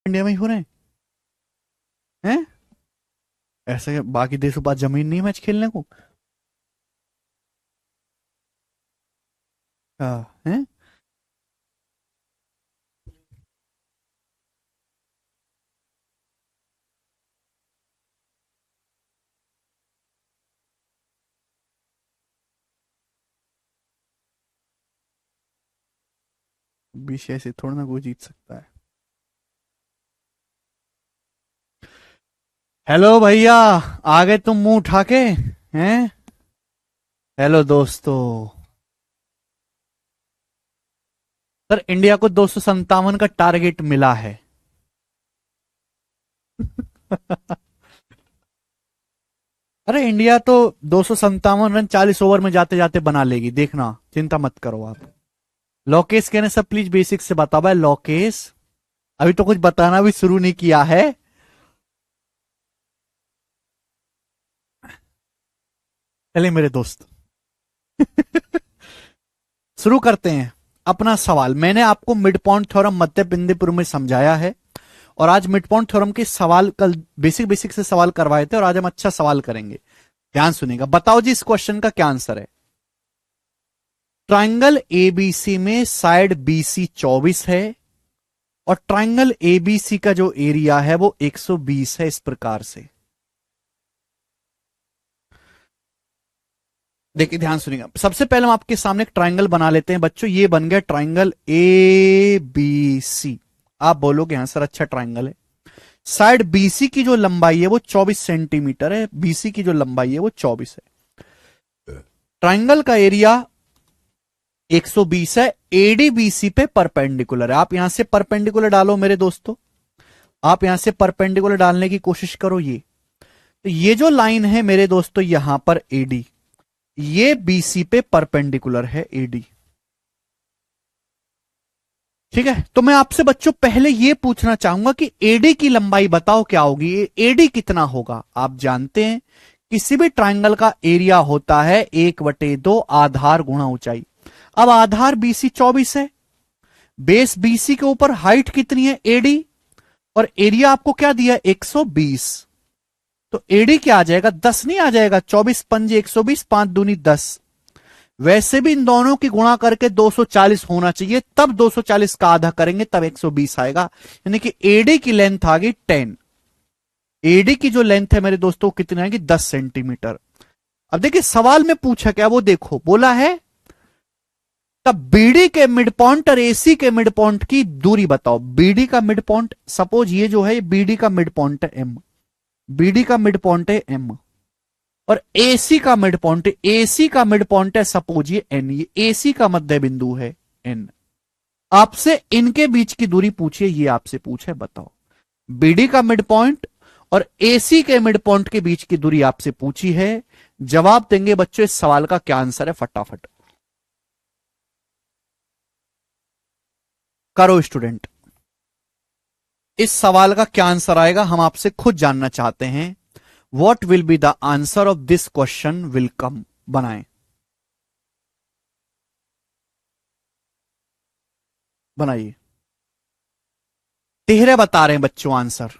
India में ही हो रहे हैं। ऐसे बाकी देशों के पास जमीन नहीं है मैच खेलने को। हाँ हैं। बीस ऐसे थोड़ा ना कोई जीत सकता है। हेलो भैया, आ गए तुम मुंह उठा के? हैं? हेलो दोस्तों। सर, इंडिया को 257 का टारगेट मिला है। अरे इंडिया तो 257 रन 40 ओवर में जाते जाते बना लेगी, देखना, चिंता मत करो आप। लोकेश कहने सब प्लीज बेसिक से बताओ भाई। लोकेश अभी तो कुछ बताना भी शुरू नहीं किया है। चलिए मेरे दोस्त, शुरू करते हैं अपना सवाल। मैंने आपको मिड पॉइंट थ्योरम मध्य बिंदुपुर में समझाया है, और आज मिड पॉइंट थ्योरम के सवाल कल बेसिक बेसिक से सवाल करवाए थे, और आज हम अच्छा सवाल करेंगे। ध्यान सुनिएगा, बताओ जी इस क्वेश्चन का क्या आंसर है। ट्राइंगल एबीसी में साइड बीसी 24 है, और ट्राइंगल एबीसी का जो एरिया है वो 120 है, इस प्रकार से। देखिए ध्यान सुनिएगा, सबसे पहले हम आपके सामने एक ट्राइंगल बना लेते हैं बच्चों। ये बन गया ट्राइंगल ए बी सी। आप बोलोगे हाँ सर अच्छा ट्राइंगल है। साइड बीसी की जो लंबाई है वो 24 सेंटीमीटर है, बीसी की जो लंबाई है वो 24 है। ट्राइंगल का एरिया 120 है, एडीबीसी पे परपेंडिकुलर है। आप यहां से परपेंडिकुलर डालो मेरे दोस्तों, आप यहां से परपेंडिकुलर डालने की कोशिश करो। ये तो ये जो लाइन है मेरे दोस्तों यहां पर एडी, ये बीसी पे परपेंडिकुलर है एडी। ठीक है, तो मैं आपसे बच्चों पहले ये पूछना चाहूंगा कि एडी की लंबाई बताओ क्या होगी। एडी कितना होगा? आप जानते हैं किसी भी ट्राइंगल का एरिया होता है 1/2 आधार गुणा ऊंचाई। अब आधार बीसी 24 है, बेस बीसी के ऊपर हाइट कितनी है एडी, और एरिया आपको क्या दिया 120। तो एडी क्या आ जाएगा 10 नहीं आ जाएगा? 24 पंजे 120, 5 दूनी 10। वैसे भी इन दोनों की गुणा करके 240 होना चाहिए, तब 240 का आधा करेंगे तब 120 आएगा। यानी कि एडी की लेंथ आ गई 10। एडी की जो लेंथ है मेरे दोस्तों कितनी आएगी 10 सेंटीमीटर। अब देखिए सवाल में पूछा क्या, वो देखो, बोला है तब बीडी के मिड पॉइंट और एसी के मिड पॉइंट की दूरी बताओ। बीडी का मिड पॉइंट, सपोज ये जो है बीडी का मिड पॉइंट है एम, बीडी का मिड पॉइंट है एम, और एसी का मिड पॉइंट, एसी का मिड पॉइंट है सपोज ये एन, ये एसी का मध्य बिंदु है एन। आपसे इनके बीच की दूरी पूछिए, ये आपसे पूछे, बताओ। बीडी का मिड पॉइंट और एसी के मिड पॉइंट के बीच की दूरी आपसे पूछी है। जवाब देंगे बच्चों इस सवाल का क्या आंसर है, फटाफट करो स्टूडेंट। इस सवाल का क्या आंसर आएगा हम आपसे खुद जानना चाहते हैं। What will be the answer of this question will come. बनाएं, बनाइए। तिहरे बता रहे हैं बच्चों आंसर।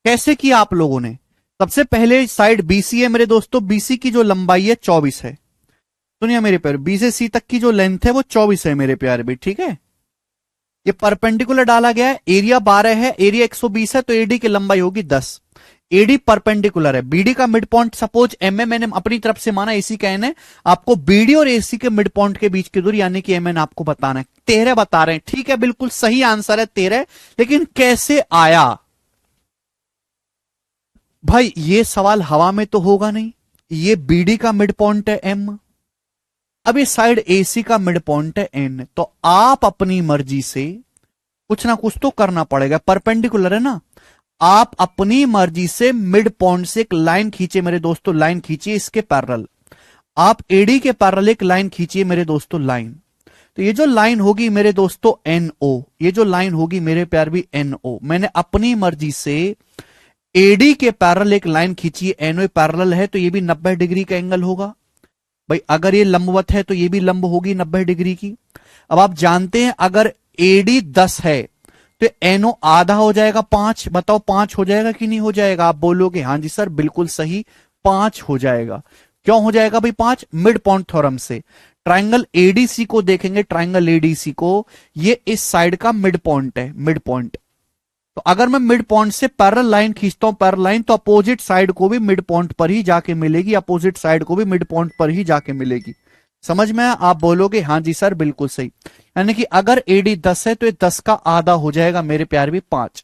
कैसे किया आप लोगों ने? सबसे पहले साइड बीसी है मेरे दोस्तों, बीसी की जो लंबाई है 24 है। सुनिए मेरे प्यारे, बी से सी तक की जो लेंथ है वो 24 है मेरे प्यारे भी, ठीक है। ये परपेंडिकुलर डाला गया है, एरिया 12 है, एरिया 120 है, तो एडी की लंबाई होगी 10। एडी परपेंडिकुलर है, बीडी का mid point suppose M A मैंने अपनी तरफ से माना, एसी का एन है। आपको बीडी और एसी के मिड पॉइंट के बीच की दूरी यानी कि एम एन आपको बताना है। 13 बता रहे हैं, ठीक है, बिल्कुल सही आंसर है 13। लेकिन कैसे आया भाई? ये सवाल हवा में तो होगा नहीं। ये बीडी का मिड पॉइंट है एम, अब ये साइड एसी का मिड पॉइंट है एन, तो आप अपनी मर्जी से कुछ ना कुछ तो करना पड़ेगा, परपेंडिकुलर है ना। आप अपनी मर्जी से मिड पॉइंट से एक लाइन खींचे मेरे दोस्तों, लाइन खींचिए इसके पैरेलल। आप एडी के पैरेलल एक लाइन खींचिए मेरे दोस्तों, लाइन। तो ये जो लाइन होगी मेरे दोस्तों एन ओ, ये जो लाइन होगी मेरे प्यार भी एन ओ। मैंने अपनी मर्जी से एडी के पैरेलल एक लाइन खींची, एनओ पैरेलल है तो ये भी 90 डिग्री का एंगल होगा। भाई अगर ये लंबवत है तो ये भी लंब होगी 90 डिग्री की। अब आप जानते हैं अगर एडी 10 है तो एनओ आधा हो जाएगा 5। बताओ 5 हो जाएगा कि नहीं हो जाएगा? आप बोलोगे हाँ जी सर बिल्कुल सही 5 हो जाएगा। क्यों हो जाएगा भाई 5? मिड पॉइंट थ्योरम से। ट्राइंगल एडीसी को देखेंगे, ट्राइंगल एडीसी को, ये इस साइड का मिड पॉइंट है, मिड पॉइंट। तो अगर मैं मिड पॉइंट से पैरेलल लाइन खींचता हूं, पैरेलल लाइन, तो अपोजिट साइड को भी मिड पॉइंट पर ही जाके मिलेगी, अपोजिट साइड को भी मिड पॉइंट पर ही जाके मिलेगी। समझ में? आप बोलोगे हाँ जी सर बिल्कुल सही। यानी कि अगर एडी 10 है तो ये 10 का आधा हो जाएगा मेरे प्यारे भी 5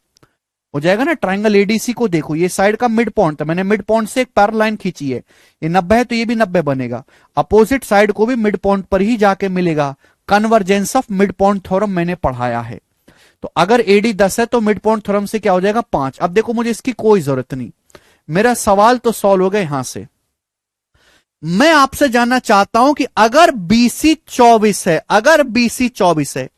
हो जाएगा ना। ट्राइंगल एडीसी को देखो, ये साइड का मिड पॉइंट था, मैंने मिड पॉइंट से एक पैरेलल लाइन खींची है, ये 90 है तो ये भी 90 बनेगा, अपोजिट साइड को भी मिड पॉइंट पर ही जाके मिलेगा। Convergence of mid point theorem मैंने पढ़ाया है। तो अगर एडी 10 है तो मिड पॉइंट थ्योरम से क्या हो जाएगा 5। अब देखो मुझे इसकी कोई जरूरत नहीं, मेरा सवाल तो सॉल्व हो गया यहां से। मैं आपसे जानना चाहता हूं कि अगर बीसी 24 है, अगर बीसी 24 है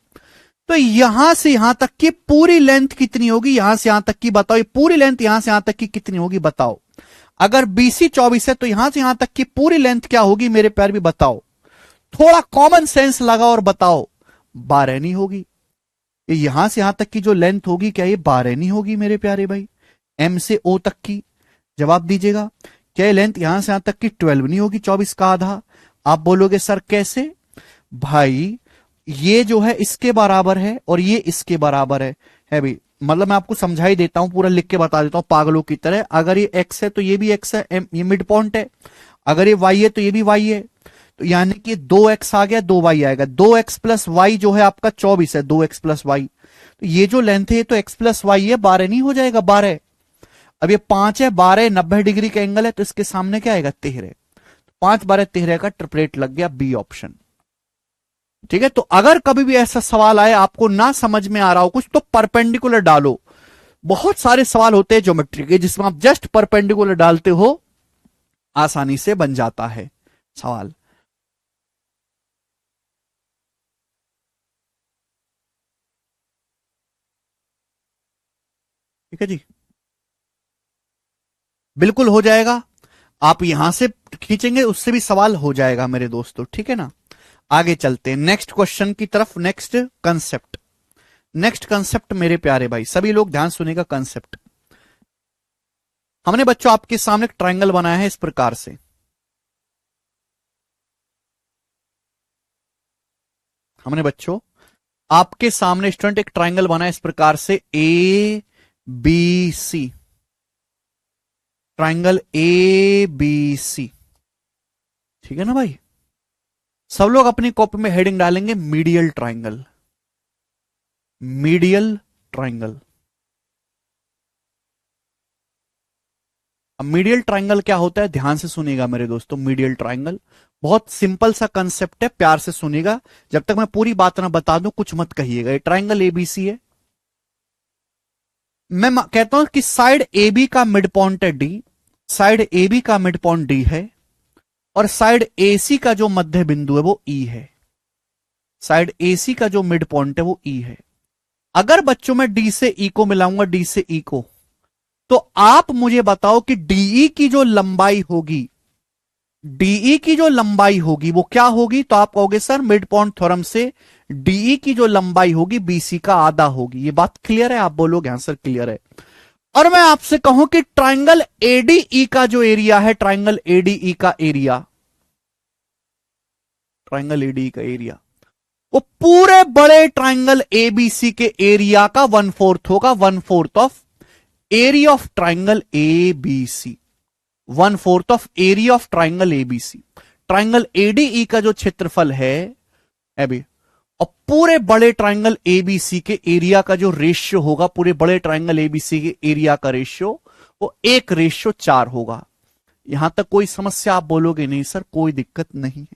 तो यहां से यहां तक की पूरी लेंथ कितनी होगी? यहां से यहां तक की बताओ, ये पूरी लेंथ यहां से यहां तक की कितनी होगी बताओ। अगर बीसी 24 है तो यहां से यहां तक की पूरी लेंथ क्या होगी मेरे प्यार भी बताओ। थोड़ा कॉमन सेंस लगाओ और बताओ। 12 नहीं होगी। ये यहां से यहां तक की जो लेंथ होगी क्या ये 12 नहीं होगी मेरे प्यारे भाई? एम से ओ तक की जवाब दीजिएगा। क्या ये लेंथ यहां से यहां तक की 12 नहीं होगी 24 का आधा? आप बोलोगे सर कैसे? भाई ये जो है इसके बराबर है और ये इसके बराबर है भाई। मतलब मैं आपको समझा ही देता हूं, पूरा लिख के बता देता हूं पागलों की तरह। अगर ये एक्स है तो ये भी एक्स है, ये मिड पॉइंट है। अगर ये वाई है तो ये भी वाई है। तो यानी कि 2x आ गया 2y आएगा। 2x प्लस वाई जो है आपका 24 है, 2x प्लस वाई। तो ये जो लेंथ है तो x प्लस वाई है, 12 नहीं हो जाएगा 12। अब ये 5 है, 12 90 डिग्री का एंगल है तो इसके सामने क्या आएगा 13। 5 12 13 का ट्रिपलेट लग गया, बी ऑप्शन। ठीक है। तो अगर कभी भी ऐसा सवाल आए आपको ना समझ में आ रहा हो कुछ तो परपेंडिकुलर डालो। बहुत सारे सवाल होते हैं ज्योमेट्री के जिसमें आप जस्ट परपेंडिकुलर डालते हो, आसानी से बन जाता है सवाल। ठीक है जी, बिल्कुल हो जाएगा। आप यहां से खींचेंगे उससे भी सवाल हो जाएगा मेरे दोस्तों। ठीक है ना। आगे चलते हैं नेक्स्ट क्वेश्चन की तरफ। नेक्स्ट कंसेप्ट, नेक्स्ट कंसेप्ट मेरे प्यारे भाई सभी लोग ध्यान सुनेगा। कंसेप्ट हमने बच्चों आपके सामने एक ट्रायंगल बनाया है इस प्रकार से। हमने बच्चों आपके सामने स्टूडेंट एक ट्रायंगल बनाया इस प्रकार से, A B C, triangle A B C. ठीक है ना भाई? सब लोग अपनी कॉपी में हेडिंग डालेंगे मीडियल ट्रायंगल, मीडियल ट्रायंगल। अब मीडियल ट्रायंगल क्या होता है ध्यान से सुनिएगा मेरे दोस्तों। मीडियल ट्रायंगल बहुत सिंपल सा कंसेप्ट है, प्यार से सुनिएगा। जब तक मैं पूरी बात ना बता दूं कुछ मत कहिएगा। ये ट्रायंगल एबीसी है। मैं कहता हूं कि साइड ए बी का मिड पॉइंट है डी, साइड ए बी का मिड पॉइंट डी है और साइड ए सी का जो मध्य बिंदु है वो ई है। साइड ए सी का जो मिड पॉइंट है वो ई है। अगर बच्चों में डी से ई को मिलाऊंगा, डी से ई को, तो आप मुझे बताओ कि डीई की जो लंबाई होगी, डीई की जो लंबाई होगी वो क्या होगी? तो आप कहोगे सर मिड पॉइंट थ्योरम से डीई की जो लंबाई होगी बीसी का आधा होगी। ये बात क्लियर है? आप बोलोगे हाँ सर क्लियर है। और मैं आपसे कहूं कि ट्राइंगल एडीई का जो एरिया है, ट्राइंगल एडीई का एरिया, ट्राइंगल एडीई का एरिया वो पूरे बड़े ट्राइंगल एबीसी के एरिया का 1/4 होगा। 1/4 of area of triangle ABC, 1/4 of area of triangle ABC. Triangle ADE का जो क्षेत्रफल है अभी, और पूरे बड़े ट्राइंगल एबीसी के एरिया का जो रेशियो होगा, पूरे बड़े ट्राइंगल एबीसी के एरिया का रेशियो वो 1:4 होगा। यहां तक कोई समस्या? आप बोलोगे नहीं सर कोई दिक्कत नहीं है।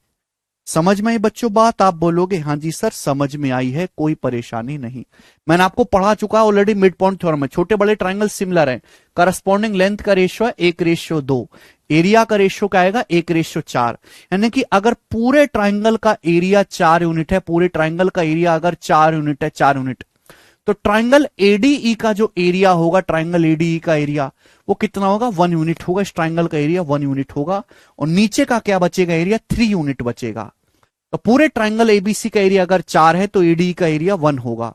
समझ में आई बच्चों बात? आप बोलोगे हाँ जी सर समझ में आई है, कोई परेशानी नहीं। मैंने आपको पढ़ा चुका है ऑलरेडी मिड पॉइंट थ्योरम में। छोटे बड़े ट्राइंगल सिमिलर हैं, करस्पॉन्डिंग लेंथ का रेशियो है 1:2, एरिया का रेशियो क्या आएगा 1:4। यानी कि अगर पूरे ट्राइंगल का एरिया 4 यूनिट है, पूरे ट्राइंगल का एरिया अगर 4 यूनिट है, 4 यूनिट, तो ट्राइंगल एडीई का जो एरिया होगा, ट्राइंगल एडीई का एरिया वो कितना होगा, 1 यूनिट होगा। इस ट्राइंगल का एरिया 1 यूनिट होगा। और नीचे का क्या बचेगा एरिया, 3 यूनिट बचेगा। तो पूरे ट्राइंगल एबीसी का एरिया अगर 4 है तो एडीई का एरिया 1 होगा।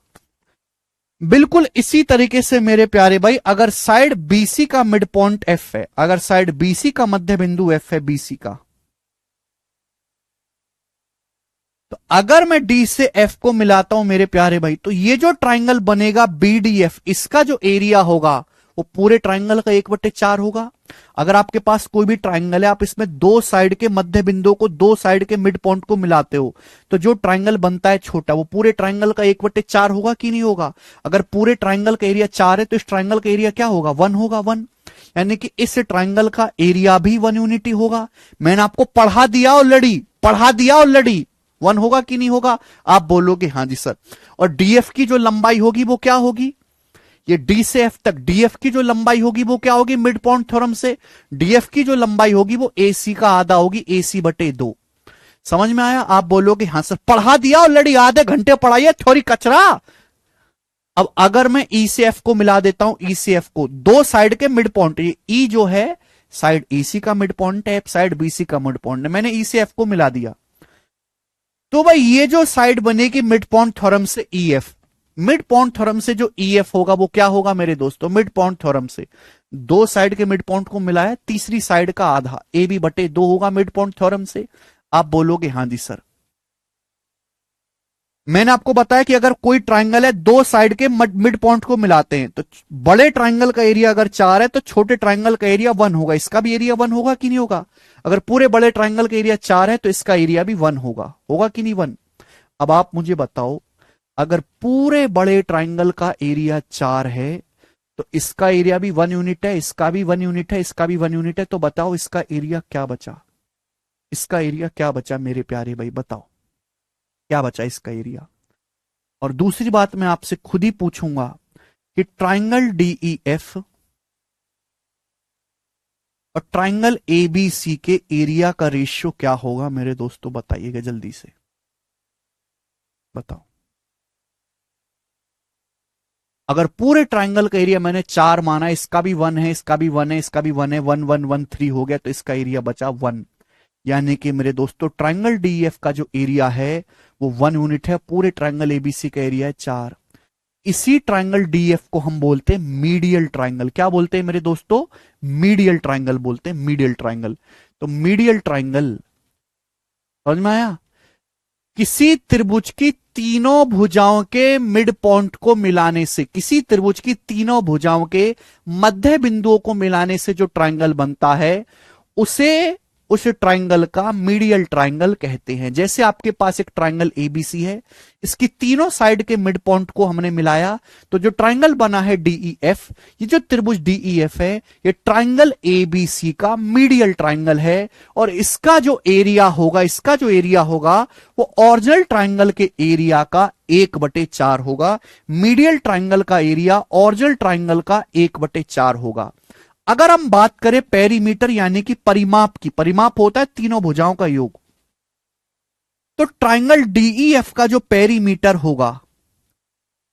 बिल्कुल इसी तरीके से मेरे प्यारे भाई, अगर साइड बीसी का मिड पॉइंट एफ है, अगर साइड बीसी का मध्य बिंदु एफ है बीसी का, तो अगर मैं डी से एफ को मिलाता हूं मेरे प्यारे भाई, तो ये जो ट्राइंगल बनेगा बीडीएफ, इसका जो एरिया होगा वो पूरे ट्राइंगल का 1/4 होगा। अगर आपके पास कोई भी ट्राइंगल है, आप इसमें दो साइड के मध्य बिंदु को, दो साइड के मिड पॉइंट को मिलाते हो, तो जो ट्राइंगल बनता है छोटा, वो पूरे ट्राइंगल का 1/4 होगा कि नहीं होगा। अगर पूरे ट्राइंगल का एरिया 4 है तो इस ट्राइंगल का एरिया क्या होगा, 1 होगा, 1। यानी कि इस ट्राइंगल का एरिया भी 1 यूनिट होगा। मैंने आपको पढ़ा दिया ऑलरेडी 1 होगा कि नहीं होगा। आप बोलोगे हाँ जी सर। और डीएफ की जो लंबाई होगी वो क्या होगी, ये डी से एफ तक डीएफ की जो लंबाई होगी वो क्या होगी, मिड पॉइंट थ्योरम से डीएफ की जो लंबाई होगी वो एसी का आधा होगी, AC/2। समझ में आया। आप बोलोगे हाँ सर, पढ़ा दिया ऑलरेडी, आधे घंटे पढ़ाइए थ्योरी कचरा। अब अगर मैं ई से एफ को मिला देता हूं, ई से एफ को, दो साइड के मिड पॉइंट, ये ई जो है साइड ईसी का मिड पॉइंट है, साइड बीसी का मिड पॉइंट है, मैंने ई से एफ को मिला दिया। तो भाई ये जो साइड बनेगी मिड पॉइंट थ्योरम से ईएफ, मिड पॉइंट थ्योरम से जो ईएफ होगा वो क्या होगा मेरे दोस्तों, मिड पॉइंट थ्योरम से दो साइड के मिड पॉइंट को मिलाया, तीसरी साइड का आधा AB/2 होगा मिड पॉइंट थ्योरम से। आप बोलोगे हाँ जी सर। मैंने आपको बताया कि अगर कोई ट्राइंगल है, दो साइड के मिड पॉइंट को मिलाते हैं, तो बड़े ट्राइंगल का एरिया अगर 4 है तो छोटे ट्राइंगल का एरिया 1 होगा। इसका भी एरिया 1 होगा कि नहीं होगा। अगर पूरे बड़े ट्राइंगल का एरिया 4 है तो इसका एरिया भी 1 होगा कि नहीं 1। अब आप मुझे बताओ, अगर पूरे बड़े ट्राइंगल का एरिया 4 है तो इसका एरिया भी 1 यूनिट है, इसका भी 1 यूनिट है, इसका भी 1 यूनिट है, तो बताओ इसका एरिया क्या बचा, इसका एरिया क्या बचा मेरे प्यारे भाई, बताओ क्या बचा इसका एरिया। और दूसरी बात मैं आपसे खुद ही पूछूंगा कि ट्राइंगल डीईएफ और ट्राइंगल एबीसी के एरिया का रेशियो क्या होगा मेरे दोस्तों, बताइएगा जल्दी से बताओ। अगर पूरे ट्राइंगल का एरिया मैंने 4 माना, इसका भी 1 है, इसका भी 1 है, इसका भी 1 है, 1 1 1 3 हो गया, तो इसका एरिया बचा 1। यानी कि मेरे दोस्तों ट्राइंगल डीईएफ का जो एरिया है वो 1 यूनिट है, पूरे ट्राइंगल एबीसी का एरिया है 4। इसी ट्राइंगल डीएफ को हम बोलते हैं मीडियल ट्राइंगल। क्या बोलते हैं मेरे दोस्तों, मीडियल ट्राइंगल बोलते हैं, मीडियल ट्राइंगल। तो मीडियल ट्राइंगल, समझ में आया, किसी त्रिभुज की तीनों भुजाओं के मिड पॉइंट को मिलाने से, किसी त्रिभुज की तीनों भुजाओं के मध्य बिंदुओं को मिलाने से जो ट्राइंगल बनता है उसे उस ट्राइंगल का मीडियल ट्राइंगल कहते हैं। जैसे आपके पास एक ट्राइंगल एबीसी है, इसकी तीनों साइड के मिड पॉइंट को हमने मिलाया, तो जो ट्राइंगल बना है डीईएफ, ये जो त्रिभुज डीईएफ है ये ट्राइंगल एबीसी का मीडियल ट्राइंगल है। और इसका जो एरिया होगा, इसका जो एरिया होगा वो ओरिजिनल ट्राइंगल के एरिया का 1/4 होगा। मीडियल ट्राइंगल का एरिया ओरिजिनल ट्राइंगल का 1/4 होगा। अगर हम बात करें पेरीमीटर यानी कि परिमाप की, परिमाप होता है तीनों भुजाओं का योग, तो ट्राइंगल डीईएफ का जो पेरीमीटर होगा,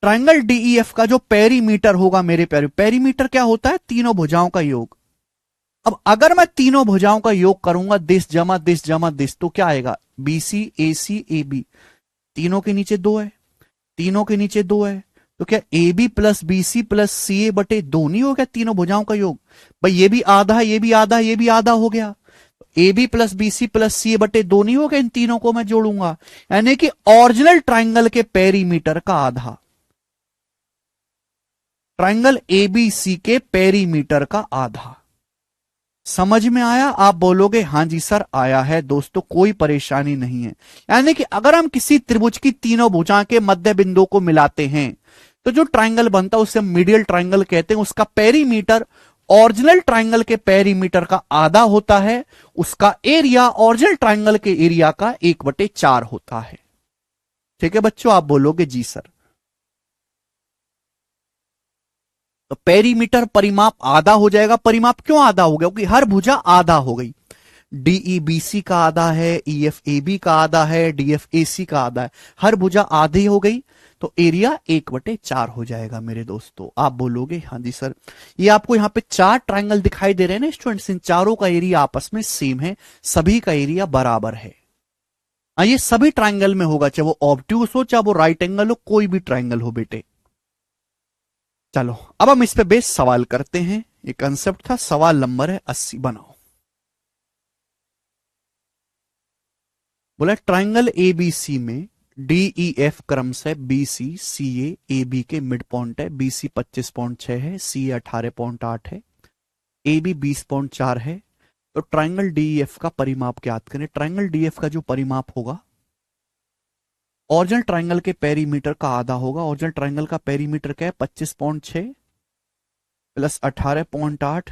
ट्राइंगल डीईएफ का जो पेरीमीटर होगा मेरे प्यारे, पेरीमीटर क्या होता है, तीनों भुजाओं का योग। अब अगर मैं तीनों भुजाओं का योग करूंगा, दिस जमा दिस जमा दिस, तो क्या आएगा, बीसी एसी ए बी, तीनों के नीचे 2 है, तीनों के नीचे 2 है, तो क्या A B plus B C plus C A बटे 2 नहीं हो गया तीनों भुजाओं का योग। भाई ये भी आधा, ये भी आधा, ये भी आधा हो गया, A B plus B C plus C A बटे 2 नहीं हो गया, इन तीनों को मैं जोड़ूंगा, यानी कि ओरिजिनल ट्राइंगल के पेरीमीटर का आधा, ट्राइंगल एबीसी के पेरीमीटर का आधा। समझ में आया। आप बोलोगे हां जी सर आया है दोस्तों, कोई परेशानी नहीं है। यानी कि अगर हम किसी त्रिभुज की तीनों भुजा के मध्य बिंदु को मिलाते हैं तो जो ट्राइंगल बनता है उसे मीडियल ट्राइंगल कहते हैं। उसका पेरीमीटर ओरिजिनल ट्राइंगल के पेरीमीटर का आधा होता है, उसका एरिया ओरिजिनल ट्राइंगल के एरिया का 1/4 होता है। ठीक है बच्चों, आप बोलोगे जी सर। तो पेरीमीटर परिमाप आधा हो जाएगा। परिमाप क्यों आधा हो गया, क्योंकि हर भुजा आधा हो गई। DEBC का आधा है, EFAB का आधा है, DFAC का आधा है, हर भुजा आधी हो गई तो एरिया 1/4 हो जाएगा मेरे दोस्तों। आप बोलोगे हाँ जी सर, ये आपको यहाँ पे 4 ट्राइंगल दिखाई दे रहे हैं ना स्टूडेंट्स, इन चारों का एरिया आपस में सेम है, सभी का एरिया बराबर है। हाँ, ये सभी ट्राइंगल में होगा, चाहे वो ऑब्ट्यूस हो चाहे वो राइट एंगल हो, कोई भी ट्राइंगल हो बेटे। चलो अब हम इस पे बेस सवाल करते हैं। ये कंसेप्ट था, सवाल नंबर है 80, बनाओ। बोला ट्राइंगल एबीसी में DEF क्रम से BC CA AB के मिड पॉइंट है। BC 25.6 है, CA 18.8 है, AB 20.4 है। तो ट्राइंगल DEF का परिमाप ज्ञात करें। ट्राइंगल DEF का जो परिमाप होगा ओरिजिनल ट्राइंगल के पेरीमीटर का आधा होगा। ओरिजिनल ट्राइंगल का पेरीमीटर क्या है? 25.6 प्लस 18.8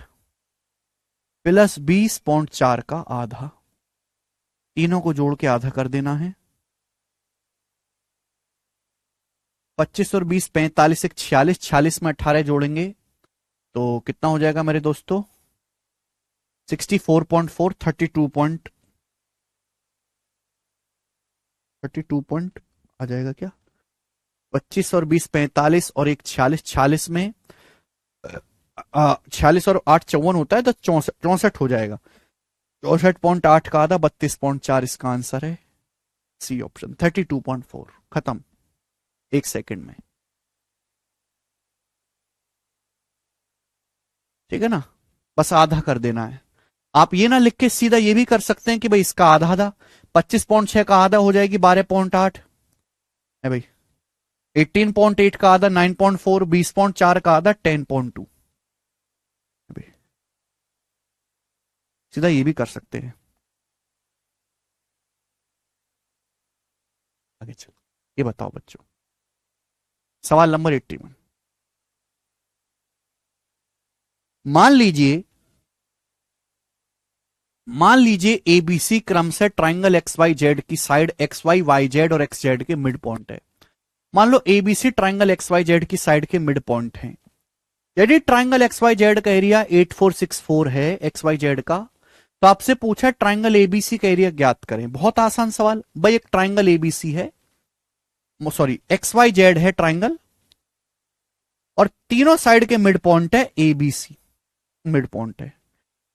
प्लस 20.4 का आधा, तीनों को जोड़ के आधा कर देना है। 25 और 20 45, 46, 46 में 18 जोड़ेंगे तो कितना हो जाएगा मेरे दोस्तों? 64.4, 32 पॉइंट आ जाएगा क्या? 25 और 20 45 और एक 46, 46 में 46 और 8 54 होता है तो 64 हो जाएगा। 64.8 का आधा 32.4 इसका आंसर है, सी ऑप्शन 32.4। खत्म, 1 सेकंड में। ठीक है ना, बस आधा कर देना है। आप ये ना लिख के सीधा ये भी कर सकते हैं कि भाई इसका आधा आधा, 25.6 का आधा हो जाएगी 12.8 है भाई, 18.8 का आधा 9.4, 20.4 का आधा 10.2, सीधा ये भी कर सकते हैं। आगे चलो, ये बताओ बच्चों, सवाल नंबर 81। मान लीजिए एबीसी क्रम से ट्राइंगल एक्स वाई जेड की side X Y Y Z और एक्स जेड के मिड पॉइंट है। मान लो ABC triangle X Y Z की साइड के मिड पॉइंट है। यदि ट्राइंगल एक्स वाई जेड का एरिया 8464 है एक्स वाई जेड का, तो आपसे पूछा ट्राइंगल एबीसी का एरिया ज्ञात करें। बहुत आसान सवाल भाई, एक ट्राइंगल एबीसी है, सॉरी एक्स वाई जेड है ट्राइंगल, और तीनों साइड के मिड पॉइंट है एबीसी, मिड पॉइंट है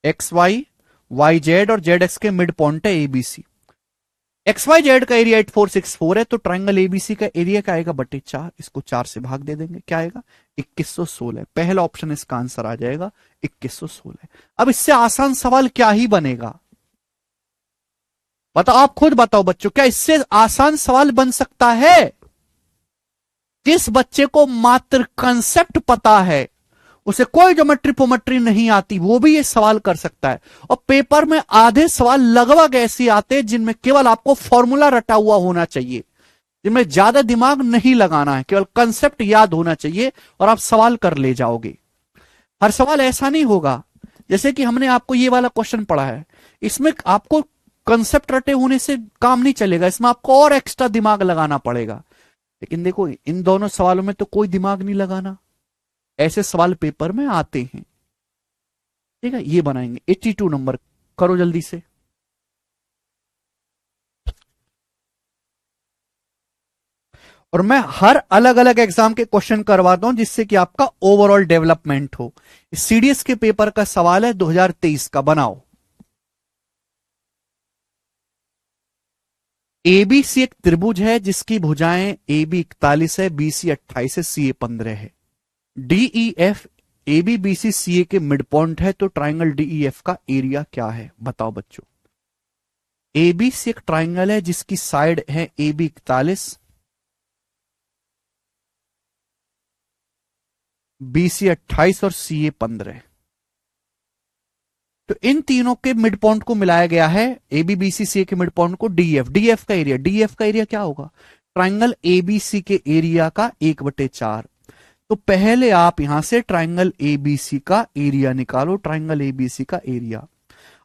एक्स वाई वाई जेड और जेड एक्स के मिड पॉइंट है एबीसी। एक्स वाई जेड का एरिया 8464 है, तो ट्राइंगल एबीसी का एरिया क्या आएगा? 4, इसको 4 से भाग दे देंगे, क्या आएगा? 2116। पहला ऑप्शन इसका आंसर आ जाएगा 2116। अब इससे आसान सवाल क्या ही बनेगा? बताओ, आप खुद बताओ बच्चों, क्या इससे आसान सवाल बन सकता है? जिस बच्चे को मात्र कंसेप्ट पता है, उसे कोई ज्योमेट्री पोमेट्री नहीं आती, वो भी ये सवाल कर सकता है। और पेपर में आधे सवाल लगभग ऐसे आते हैं जिनमें केवल आपको फॉर्मूला रटा हुआ होना चाहिए, जिनमें ज्यादा दिमाग नहीं लगाना है, केवल कंसेप्ट याद होना चाहिए और आप सवाल कर ले जाओगे। हर सवाल ऐसा नहीं होगा, जैसे कि हमने आपको ये वाला क्वेश्चन पढ़ा है, इसमें आपको कंसेप्ट रटे होने से काम नहीं चलेगा, इसमें आपको और एक्स्ट्रा दिमाग लगाना पड़ेगा। लेकिन देखो, इन दोनों सवालों में तो कोई दिमाग नहीं लगाना, ऐसे सवाल पेपर में आते हैं। ठीक है, ये बनाएंगे 82 नंबर, करो जल्दी से। और मैं हर अलग अलग एग्जाम के क्वेश्चन करवाता हूं जिससे कि आपका ओवरऑल डेवलपमेंट हो। सीडीएस के पेपर का सवाल है 2023 का, बनाओ। एबीसी एक त्रिभुज है जिसकी भुजाएं AB 41 है, BC 28 है, CA 15 है। DEF AB BC CA के मिड पॉइंट है, तो ट्राइंगल DEF का एरिया क्या है? बताओ बच्चों। ABC एक ट्राइंगल है जिसकी साइड है AB 41, BC 28 और CA 15। तो इन तीनों के मिड पॉइंट को मिलाया गया है, ABBCCA के मिड पॉइंट को DF। DF का एरिया क्या होगा? ट्राइंगल ABC के एरिया का 1/4। तो पहले आप यहां से ट्राइंगल ABC का एरिया निकालो, ट्राइंगल ABC का एरिया।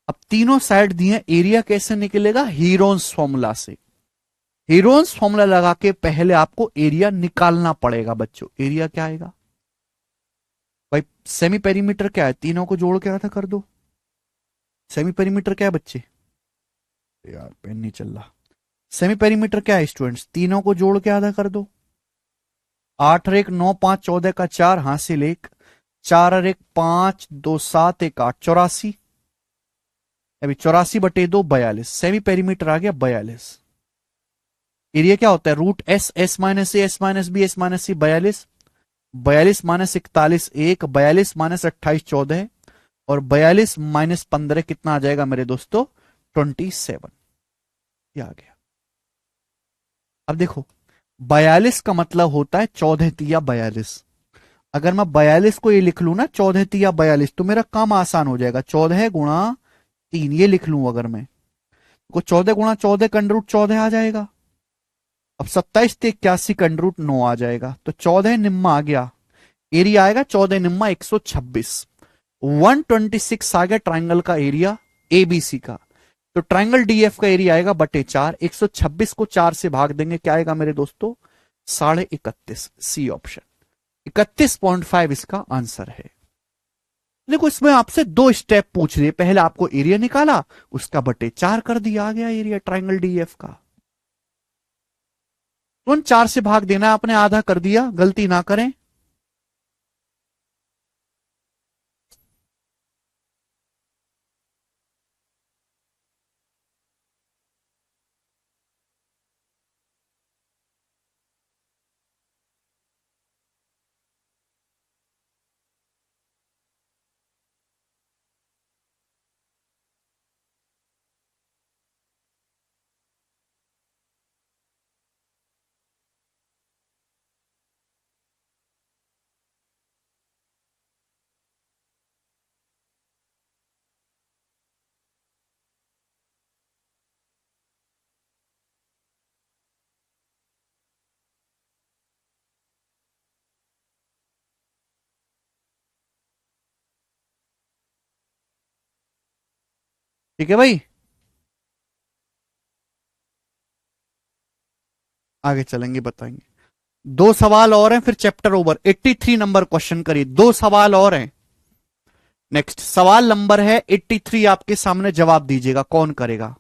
अब तीनों साइड दिए, एरिया कैसे निकलेगा? हीरोन्स फॉर्मूला से। हीरोन्स फॉर्मूला लगा के पहले आपको एरिया निकालना पड़ेगा बच्चों। एरिया क्या आएगा भाई? सेमी पेरीमीटर क्या है? तीनों को जोड़ के आधा कर दो। सेमी पेरीमीटर क्या है बच्चे? यार पेन नहीं चल रहा। सेमी पेरीमीटर क्या है स्टूडेंट्स, तीनों को जोड़ के आधा कर दो। 8 और 1 9, 5 14 का 4 हासिल 1, 4 और 1 5 2 7 1 8 84। अभी 84/2 42, सेमी पेरीमीटर आ गया 42। एरिया क्या होता है, root S, S minus A, S minus B, S minus C, 42। 42 minus 41 1, 42 minus 28 14, और 42 माइनस 15 कितना आ जाएगा मेरे दोस्तों, 27। ये आ गया। अब देखो 42 का मतलब होता है 14 तिया 42। अगर मैं 42 को ये लिख लू ना 14 तिया 42, तो मेरा काम आसान हो जाएगा। 14 गुणा 3 ये लिख लूं अगर मैं, को 14 गुणा 14 का अंडर रूट 14 आ जाएगा। अब 27 ते 81 का अंडर रूट 9 आ जाएगा, तो 14 निम्मा आ गया। एरिया आएगा 14 निम्मा 126। 126 आ गया ट्राइंगल का एरिया एबीसी का। तो ट्राइंगल डीएफ का एरिया आएगा बटे 4, 126 को 4 से भाग देंगे, क्या आएगा मेरे दोस्तों, 31.5। सी ऑप्शन 31.5 इसका आंसर है। देखो इसमें आपसे 2 स्टेप पूछ रहे, पहले आपको एरिया निकाला, उसका बटे 4 कर दिया, आ गया एरिया ट्राइंगल डीएफ का। तो 4 से भाग देना, आपने आधा कर दिया, गलती ना करें। ठीक है भाई, आगे चलेंगे बताएंगे। 2 सवाल और हैं फिर चैप्टर ओवर। 83 नंबर क्वेश्चन करिए, 2 सवाल और हैं। नेक्स्ट सवाल नंबर है 83, आपके सामने, जवाब दीजिएगा, कौन करेगा।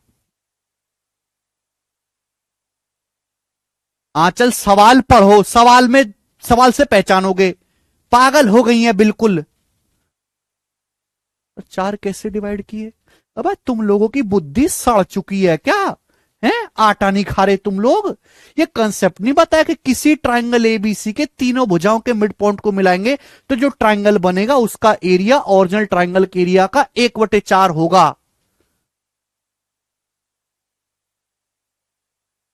आंचल सवाल पढ़ो, सवाल में, सवाल से पहचानोगे। पागल हो गई है बिल्कुल। 4 कैसे डिवाइड किए, अब तुम लोगों की बुद्धि सड़ चुकी है क्या, है आटा नहीं खा रहे तुम लोग। ये कंसेप्ट नहीं बताया कि किसी ट्राइंगल एबीसी के तीनों भुजाओं के मिड पॉइंट को मिलाएंगे तो जो ट्राइंगल बनेगा उसका एरिया ओरिजिनल ट्राइंगल के एरिया का 1/4 होगा।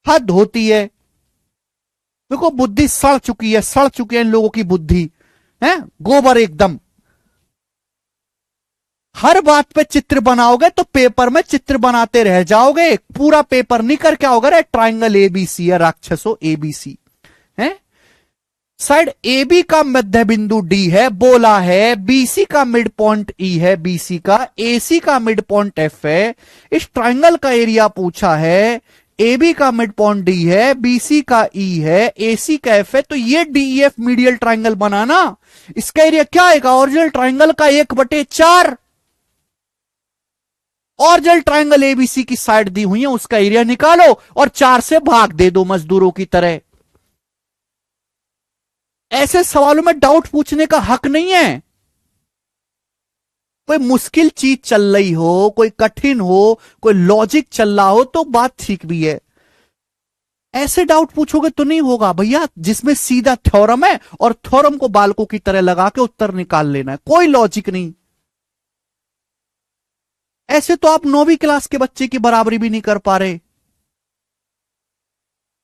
हद होती है। देखो बुद्धि सड़ चुकी है, सड़ चुकी है इन लोगों की बुद्धि, है गोबर एकदम। हर बात पे चित्र बनाओगे तो पेपर में चित्र बनाते रह जाओगे, पूरा पेपर नहीं कर क्या होगा रे, ट्राइंगल एबीसी है राक्षसो, एबीसी है। साइड AB का मध्य बिंदु D है, बोला है BC का मिड पॉइंट E है, BC का AC का मिड पॉइंट F है। इस ट्राइंगल का एरिया पूछा है, AB का मिड पॉइंट D है, BC का E है, AC का F है, तो ये DEF मीडियल ट्राइंगल बनाना। इसका एरिया क्या आएगा, ओरिजिनल ट्राइंगल का 1/4। ओरिजिनल ट्राइंगल एबीसी की साइड दी हुई है, उसका एरिया निकालो और 4 से भाग दे दो मजदूरों की तरह। ऐसे सवालों में डाउट पूछने का हक नहीं है। कोई मुश्किल चीज चल रही हो, कोई कठिन हो, कोई लॉजिक चल रहा हो तो बात ठीक भी है। ऐसे डाउट पूछोगे तो नहीं होगा भैया, जिसमें सीधा थ्योरम है और थ्योरम को बालकों की तरह लगा के उत्तर निकाल लेना है, कोई लॉजिक नहीं। ऐसे तो आप 9वीं क्लास के बच्चे की बराबरी भी नहीं कर पा रहे।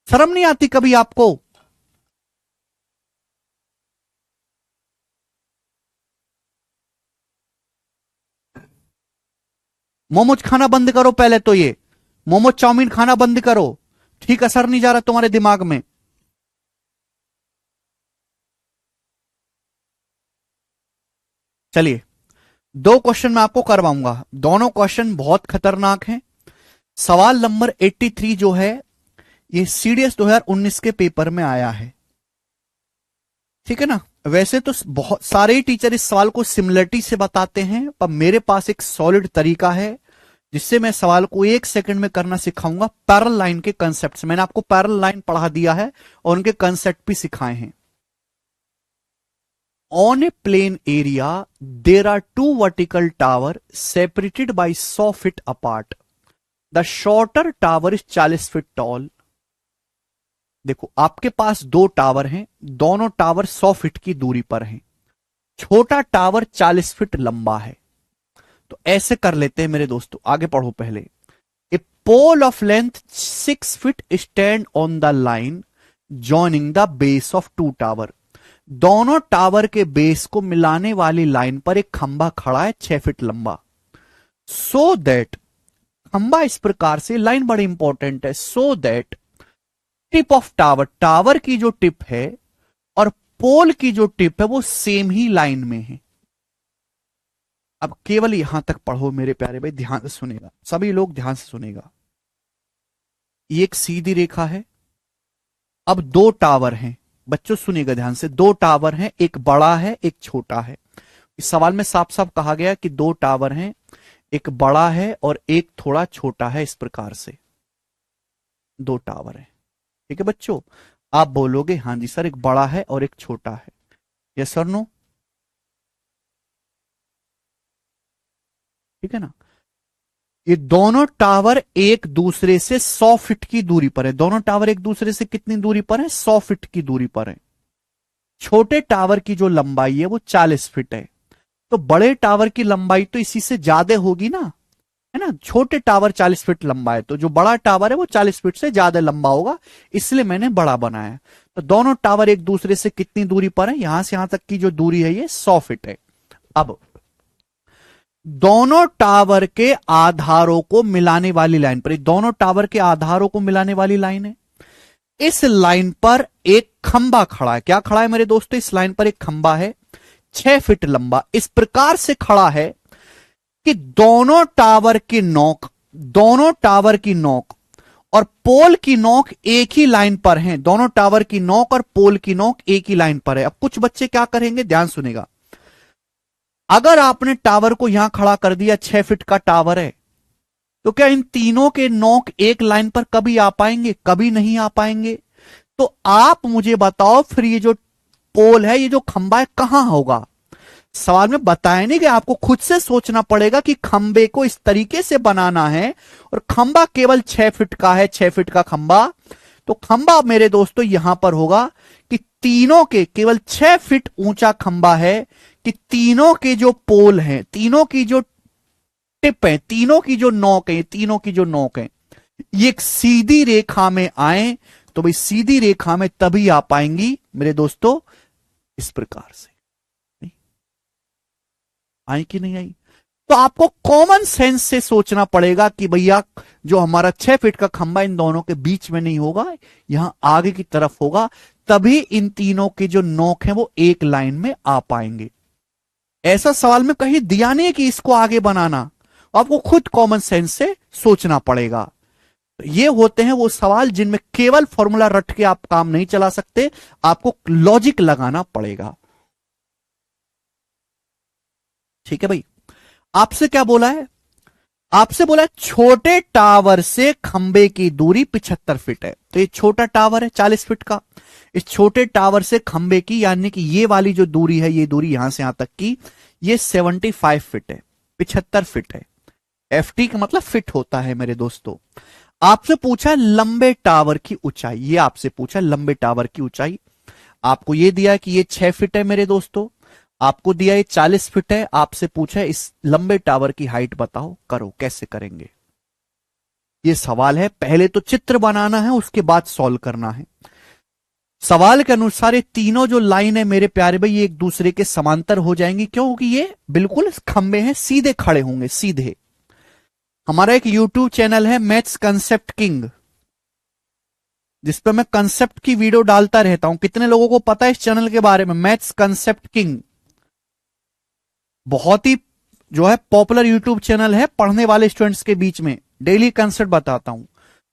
शर्म नहीं आती कभी आपको। मोमोज खाना बंद करो पहले तो, ये मोमोज चाउमीन खाना बंद करो, ठीक असर नहीं जा रहा तुम्हारे दिमाग में। चलिए 2 क्वेश्चन मैं आपको करवाऊंगा, दोनों क्वेश्चन बहुत खतरनाक हैं। सवाल नंबर 83 जो है ये सीडीएस 2019 के पेपर में आया है, ठीक है ना। वैसे तो बहुत सारे टीचर इस सवाल को सिमिलरिटी से बताते हैं, पर मेरे पास एक सॉलिड तरीका है जिससे मैं सवाल को 1 सेकंड में करना सिखाऊंगा पैरेलल लाइन के कंसेप्ट से। मैंने आपको पैरेलल लाइन पढ़ा दिया है और उनके कंसेप्ट भी सिखाए हैं। On a plane area there are 2 vertical tower separated by 100 feet apart. The shorter tower is 40 feet tall. देखो, आपके पास 2 टावर हैं, दोनों टावर 100 फीट की दूरी पर हैं। छोटा टावर 40 फीट लंबा है। तो ऐसे कर लेते हैं मेरे दोस्तों, आगे पढ़ो पहले। A pole of length 6 feet stand on the line joining the base of 2 tower. दोनों टावर के बेस को मिलाने वाली लाइन पर एक खंबा खड़ा है 6 फीट लंबा। सो दैट, खंबा इस प्रकार से, लाइन बड़ी इंपॉर्टेंट है, so that tip of tower, tower की जो टिप है और पोल की जो टिप है वो सेम ही लाइन में है। अब केवल यहां तक पढ़ो मेरे प्यारे भाई, ध्यान से सुनेगा, सभी लोग ध्यान से सुनेगा। ये एक सीधी रेखा है। अब 2 टावर हैं, बच्चों सुनिएगा ध्यान से, 2 टावर हैं, एक बड़ा है एक छोटा है। इस सवाल में साफ साफ कहा गया कि 2 टावर हैं, एक बड़ा है और एक थोड़ा छोटा है। इस प्रकार से 2 टावर है। ठीक है बच्चों, आप बोलोगे हाँ जी सर, एक बड़ा है और एक छोटा है। Yes sir, no? ठीक है ना। ये दोनों टावर एक दूसरे से 100 फीट की दूरी पर है। दोनों टावर एक दूसरे से कितनी दूरी पर है? 100 फीट की दूरी पर है। छोटे टावर की जो लंबाई है वो 40 फीट है। तो बड़े टावर की लंबाई तो इसी से ज्यादा होगी ना, है ना। छोटे टावर 40 फीट लंबा है, तो जो बड़ा टावर है वो 40 फीट से ज्यादा लंबा होगा, इसलिए मैंने बड़ा बनाया। तो दोनों टावर एक दूसरे से कितनी दूरी पर है? यहां से यहां तक की जो दूरी है ये 100 फीट है। अब दोनों टावर के आधारों को मिलाने वाली लाइन पर, दोनों टावर के आधारों को मिलाने वाली लाइन है, इस लाइन पर एक खंबा खड़ा है। क्या खड़ा है मेरे दोस्तों? इस लाइन पर एक खंबा है 6 फीट लंबा। इस प्रकार से खड़ा है कि दोनों टावर की नोक, दोनों टावर की नोक और पोल की नोक एक ही लाइन पर हैं। दोनों टावर की नोक और पोल की नोक एक ही लाइन पर है। अब कुछ बच्चे क्या करेंगे, ध्यान सुनेगा। अगर आपने टावर को यहां खड़ा कर दिया, 6 फीट का टावर है, तो क्या इन तीनों के नोक एक लाइन पर कभी आ पाएंगे? कभी नहीं आ पाएंगे। तो आप मुझे बताओ फिर ये जो पोल है, ये जो खंबा है, कहां होगा? सवाल में बताया नहीं कि आपको खुद से सोचना पड़ेगा कि खंबे को इस तरीके से बनाना है, और खंबा केवल 6 फीट का है, 6 फीट का खंबा। तो खंबा मेरे दोस्तों यहां पर होगा कि तीनों के, केवल 6 फीट ऊंचा खंबा है कि तीनों के जो पोल हैं, तीनों की जो टिप है, तीनों की जो नोक है, तीनों की जो नोक है, ये एक सीधी रेखा में आए। तो भाई सीधी रेखा में तभी आ पाएंगी मेरे दोस्तों, इस प्रकार से। आई कि नहीं आई? तो आपको कॉमन सेंस से सोचना पड़ेगा कि भैया जो हमारा 6 फीट का खंबा इन दोनों के बीच में नहीं होगा, यहां आगे की तरफ होगा, तभी इन तीनों के जो नोक हैं वो एक लाइन में आ पाएंगे। ऐसा सवाल में कहीं दिया नहीं है कि इसको आगे बनाना, आपको खुद कॉमन सेंस से सोचना पड़ेगा। ये होते हैं वो सवाल जिनमें केवल फॉर्मूला रट के आप काम नहीं चला सकते, आपको लॉजिक लगाना पड़ेगा। ठीक है भाई। आपसे क्या बोला है? आपसे बोला है छोटे टावर से खंबे की दूरी 75 फीट है। तो ये छोटा टावर है 40 फीट का, इस छोटे टावर से खंबे की, यानी कि ये वाली जो दूरी है, ये दूरी यहां से यहां तक की, ये 75 फीट है, 75 फीट है। FT का मतलब फिट होता है मेरे दोस्तों। आपसे पूछा लंबे टावर की ऊंचाई, ये आपसे पूछा लंबे टावर की ऊंचाई। आपको ये दिया कि ये 6 फीट है मेरे दोस्तों, आपको दिया ये 40 फीट है। आपसे पूछा इस लंबे टावर की हाइट बताओ, करो। कैसे करेंगे? ये सवाल है, पहले तो चित्र बनाना है, उसके बाद सॉल्व करना है। सवाल के अनुसार ये तीनों जो लाइन है मेरे प्यारे भाई, ये एक दूसरे के समांतर हो जाएंगी। क्योंकि ये बिल्कुल खंबे हैं, सीधे खड़े होंगे, सीधे। हमारा एक यूट्यूब चैनल है मैथ्स कंसेप्ट किंग, जिसपे मैं कंसेप्ट की वीडियो डालता रहता हूं। कितने लोगों को पता है इस चैनल के बारे में? मैथ्स कंसेप्ट किंग बहुत ही जो है पॉपुलर यूट्यूब चैनल है, पढ़ने वाले स्टूडेंट्स के बीच में डेली कंसेप्ट बताता हूं।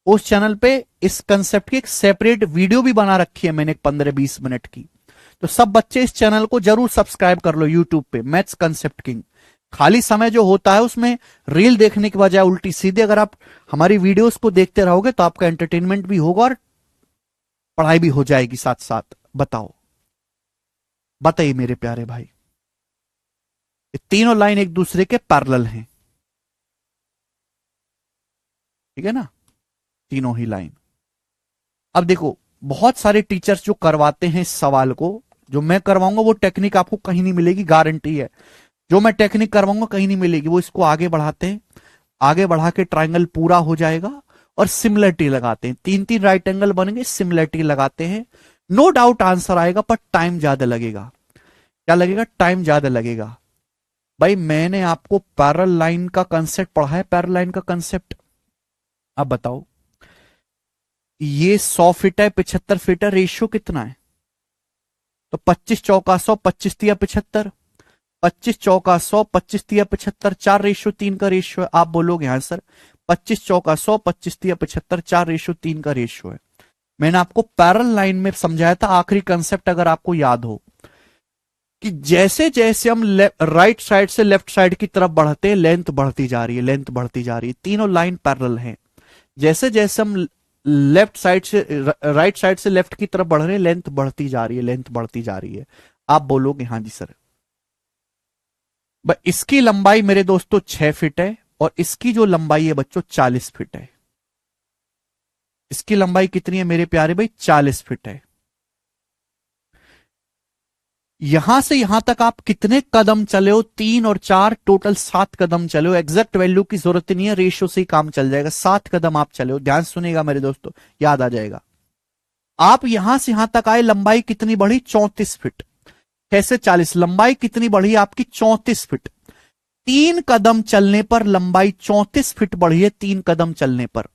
उस चैनल पे इस कंसेप्ट की एक सेपरेट वीडियो भी बना रखी है मैंने, 15-20 मिनट की। तो सब बच्चे इस चैनल को जरूर सब्सक्राइब कर लो यूट्यूब पे, मैथ्स कंसेप्ट किंग। खाली समय जो होता है उसमें रील देखने के बजाय उल्टी सीधे अगर आप हमारी वीडियोस को देखते रहोगे तो आपका एंटरटेनमेंट भी होगा और पढ़ाई भी हो जाएगी साथ साथ। बताओ, बताइए मेरे प्यारे भाई, ये तीनों लाइन एक दूसरे के पैरेलल हैं, ठीक है ना, तीनों ही लाइन। अब देखो, बहुत सारे टीचर्स जो करवाते हैं इस सवाल को, जो मैं करवाऊंगा वो टेक्निक आपको कहीं नहीं मिलेगी, गारंटी है। जो मैं टेक्निक करवाऊंगा कहीं नहीं मिलेगी। वो इसको आगे बढ़ाते हैं, आगे बढ़ा के ट्राइंगल पूरा हो जाएगा और सिमिलरिटी लगाते हैं, तीन तीन राइट एंगल बनेंगे, सिमिलरिटी लगाते हैं, नो डाउट आंसर आएगा, पर टाइम ज्यादा लगेगा। क्या लगेगा? टाइम ज्यादा लगेगा। भाई मैंने आपको पैरेलल लाइन का कंसेप्ट पढ़ा है, पैरेलल लाइन का कंसेप्ट। अब बताओ, ये 100 फीट है, 75 फीट है, रेशियो कितना है? तो 25 चौका 100, 25 तिया 75, 25 चौका 100, 25 तिया 75, 4:3 का रेशियो है। आप बोलोगे हाँ सर, 25 चौका 100, 25 तिया 75, 4:3 का रेशियो है। मैंने आपको पैरेलल लाइन में समझाया था, आखिरी कंसेप्ट अगर आपको याद हो, कि जैसे जैसे हम राइट साइड से लेफ्ट साइड की तरफ बढ़ते हैं, लेंथ बढ़ती जा रही है, लेंथ बढ़ती जा रही है, तीनों लाइन पैरेलल हैं। जैसे जैसे हम लेफ्ट साइड से राइट साइड से लेफ्ट की तरफ बढ़ रहे हैं, लेंथ बढ़ती जा रही है, लेंथ बढ़ती जा रही है। आप बोलोगे हाँ जी सर। इसकी लंबाई मेरे दोस्तों 6 फीट है और इसकी जो लंबाई है बच्चों 40 फीट है। इसकी लंबाई कितनी है मेरे प्यारे भाई? 40 फीट है। यहां से यहां तक आप कितने कदम चले हो? 3 और 4 टोटल 7 कदम चले हो। एग्जैक्ट वैल्यू की जरूरत नहीं है, रेशियो से ही काम चल जाएगा। 7 कदम आप चले हो, ध्यान सुनेगा मेरे दोस्तों, याद आ जाएगा। आप यहां से यहां तक आए, लंबाई कितनी बढ़ी? 34 फीट। 6 से 40, लंबाई कितनी बढ़ी आपकी? 34 फीट। 3 कदम चलने पर लंबाई 34 फीट बढ़ी है, 3 कदम चलने पर।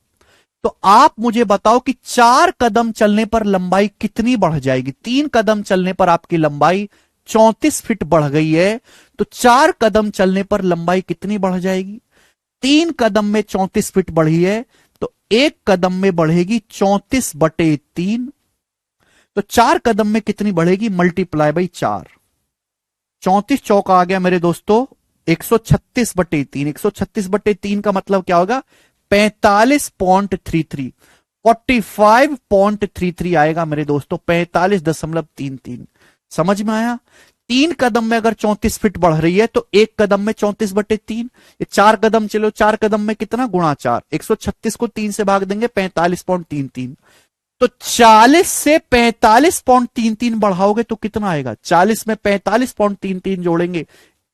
तो आप मुझे बताओ कि 4 कदम चलने पर लंबाई कितनी बढ़ जाएगी? 3 कदम चलने पर आपकी लंबाई 34 फीट बढ़ गई है, तो 4 कदम चलने पर लंबाई कितनी बढ़ जाएगी? 3 कदम में 34 फीट बढ़ी है, तो 1 कदम में बढ़ेगी 34/3। तो 4 कदम में कितनी बढ़ेगी? Multiply by 4। 34 चौका आ गया मेरे दोस्तों 136/3। 136/3 का मतलब क्या होगा? 45.33, 45.33 आएगा मेरे दोस्तों, 45.33। समझ में आया? 3 कदम में अगर 34 फीट बढ़ रही है तो 1 कदम में 34/3, ये 4 कदम चलो, 4 कदम में कितना? गुणा 4। 136 को 3 से भाग देंगे, 45.33। तो 40 से 45.33 बढ़ाओगे तो कितना आएगा? 40 में 45.33 जोड़ेंगे,